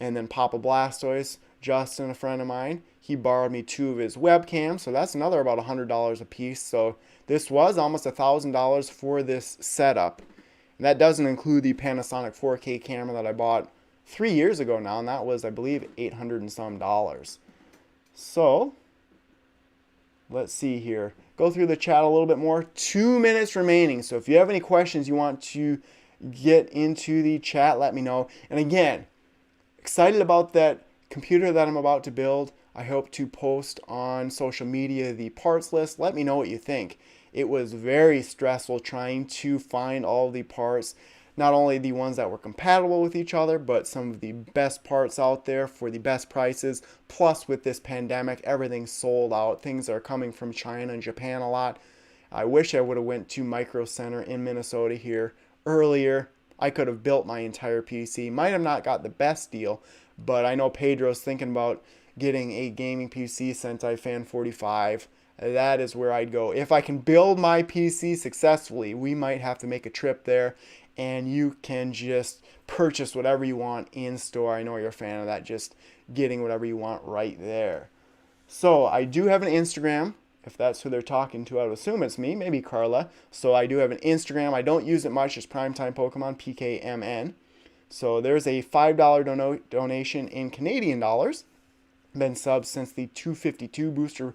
And then Papa Blastoise, Justin, a friend of mine, he borrowed me 2 of his webcams, so that's another about $100 a piece. So this was almost $1,000 for this setup. And that doesn't include the Panasonic 4K camera that I bought 3 years ago now, and that was, I believe, $800 and some. So let's see here. Go through the chat a little bit more. 2 minutes remaining. So if you have any questions you want to get into the chat, let me know. And again, excited about that computer that I'm about to build. I hope to post on social media the parts list. Let me know what you think. It was very stressful trying to find all the parts, not only the ones that were compatible with each other, but some of the best parts out there for the best prices. Plus, with this pandemic, everything's sold out. Things are coming from China and Japan a lot. I wish I would have went to Micro Center in Minnesota here earlier. I could have built my entire PC. Might have not got the best deal, but I know Pedro's thinking about getting a gaming PC, Sentai Fan 45. That is where I'd go. If I can build my PC successfully, we might have to make a trip there, and you can just purchase whatever you want in store. I know you're a fan of that, just getting whatever you want right there. So I do have an Instagram. If that's who they're talking to, I would assume it's me, maybe Carla. So I do have an Instagram. I don't use it much. It's PrimetimePokemon, PKMN. So there's a $5 donation in Canadian dollars. Been subbed since the 252 booster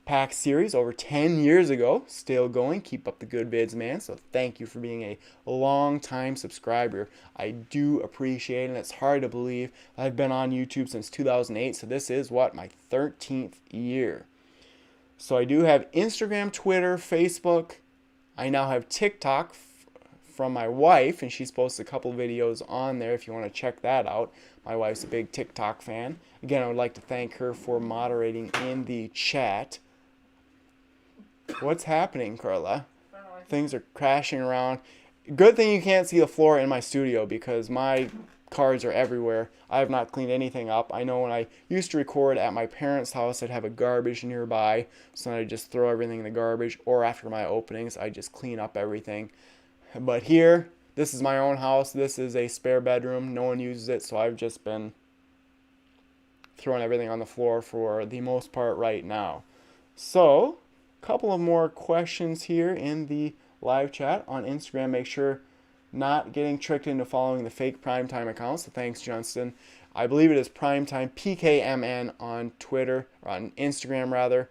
pack series over 10 years ago. Still going. Keep up the good vids, man. So thank you for being a long time subscriber. I do appreciate it, and it's hard to believe. I've been on YouTube since 2008, so this is what, my 13th year. So I do have Instagram, Twitter, Facebook. I now have TikTok from my wife, and she's posted a couple videos on there if you want to check that out. My wife's a big TikTok fan. Again, I would like to thank her for moderating in the chat. What's happening, Carla? Things are crashing around. Good thing you can't see the floor in my studio because my cards are everywhere. I have not cleaned anything up. I know when I used to record at my parents' house, I'd have a garbage nearby, so I just throw everything in the garbage, or after my openings, I just clean up everything. But here, this is my own house. This is a spare bedroom. No one uses it, so I've just been throwing everything on the floor for the most part right now. So, a couple of more questions here in the live chat on Instagram. Make sure not getting tricked into following the fake Primetime account. So thanks, Johnston. I believe it is Primetime PKMN on Twitter, or on Instagram rather.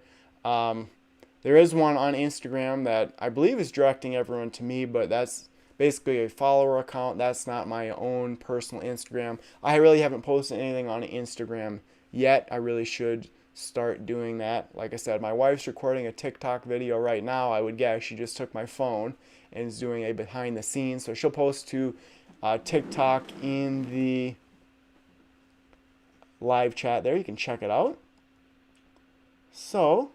There is one on Instagram that I believe is directing everyone to me, but that's basically a follower account. That's not my own personal Instagram. I really haven't posted anything on Instagram yet. I really should start doing that. Like I said, my wife's recording a TikTok video right now. I would guess she just took my phone and is doing a behind the scenes. So she'll post to TikTok in the live chat there. You can check it out. So,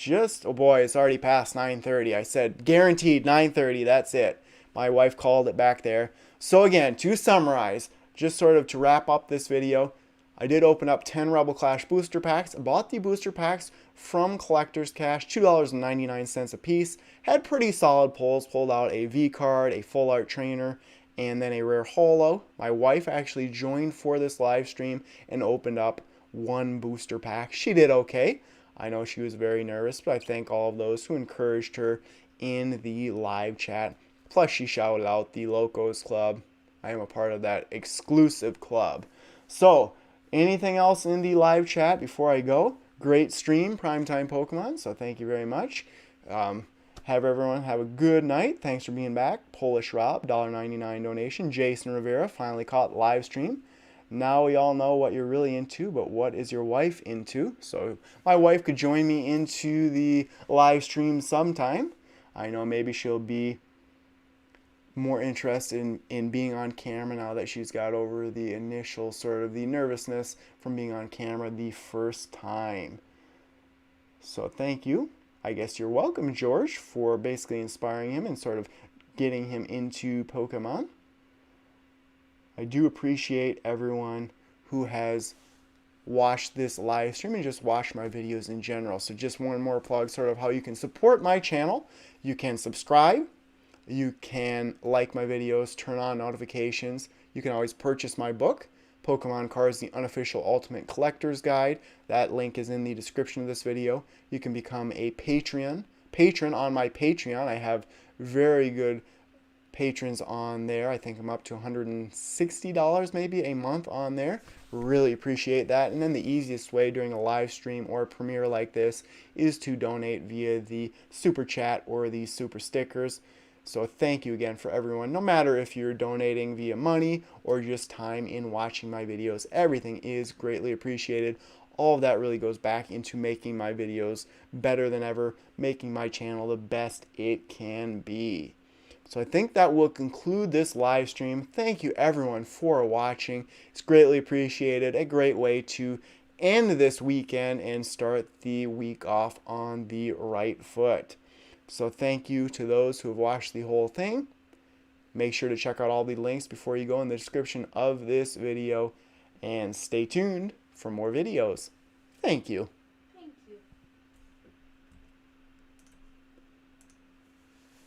oh boy, it's already past 9:30. I said guaranteed 9:30. That's it. My wife called it back there. So again, to summarize, just sort of to wrap up this video, I did open up 10 Rebel Clash booster packs. Bought the booster packs from Collector's Cash, $2.99 a piece. Had pretty solid pulls. Pulled out a V card, a full art trainer, and then a rare holo. My wife actually joined for this live stream and opened up one booster pack. She did okay. I know she was very nervous, but I thank all of those who encouraged her in the live chat. Plus, she shouted out the Locos Club. I am a part of that exclusive club. So, anything else in the live chat before I go? Great stream, Primetime Pokemon, so thank you very much. Have everyone have a good night. Thanks for being back. Polish Rob, $1.99 donation. Jason Rivera finally caught live stream. Now we all know what you're really into, but what is your wife into? So my wife could join me into the live stream sometime. I know maybe she'll be more interested in being on camera now that she's got over the initial sort of the nervousness from being on camera the first time. So thank you. I guess you're welcome, George, for basically inspiring him and sort of getting him into Pokemon. I do appreciate everyone who has watched this live stream and just watched my videos in general. So just one more plug, sort of how you can support my channel. You can subscribe. You can like my videos, turn on notifications. You can always purchase my book, Pokemon Cards, the Unofficial Ultimate Collector's Guide. That link is in the description of this video. You can become a patron on my Patreon. I have very good patrons on there. I think I'm up to $160 maybe a month on there. Really appreciate that. And then the easiest way during a live stream or a premiere like this is to donate via the super chat or the super stickers. So thank you again for everyone. No matter if you're donating via money or just time in watching my videos, everything is greatly appreciated. All of that really goes back into making my videos better than ever, making my channel the best it can be. So I think that will conclude this live stream. Thank you everyone for watching. It's greatly appreciated. A great way to end this weekend and start the week off on the right foot. So thank you to those who have watched the whole thing. Make sure to check out all the links before you go in the description of this video. And stay tuned for more videos. Thank you.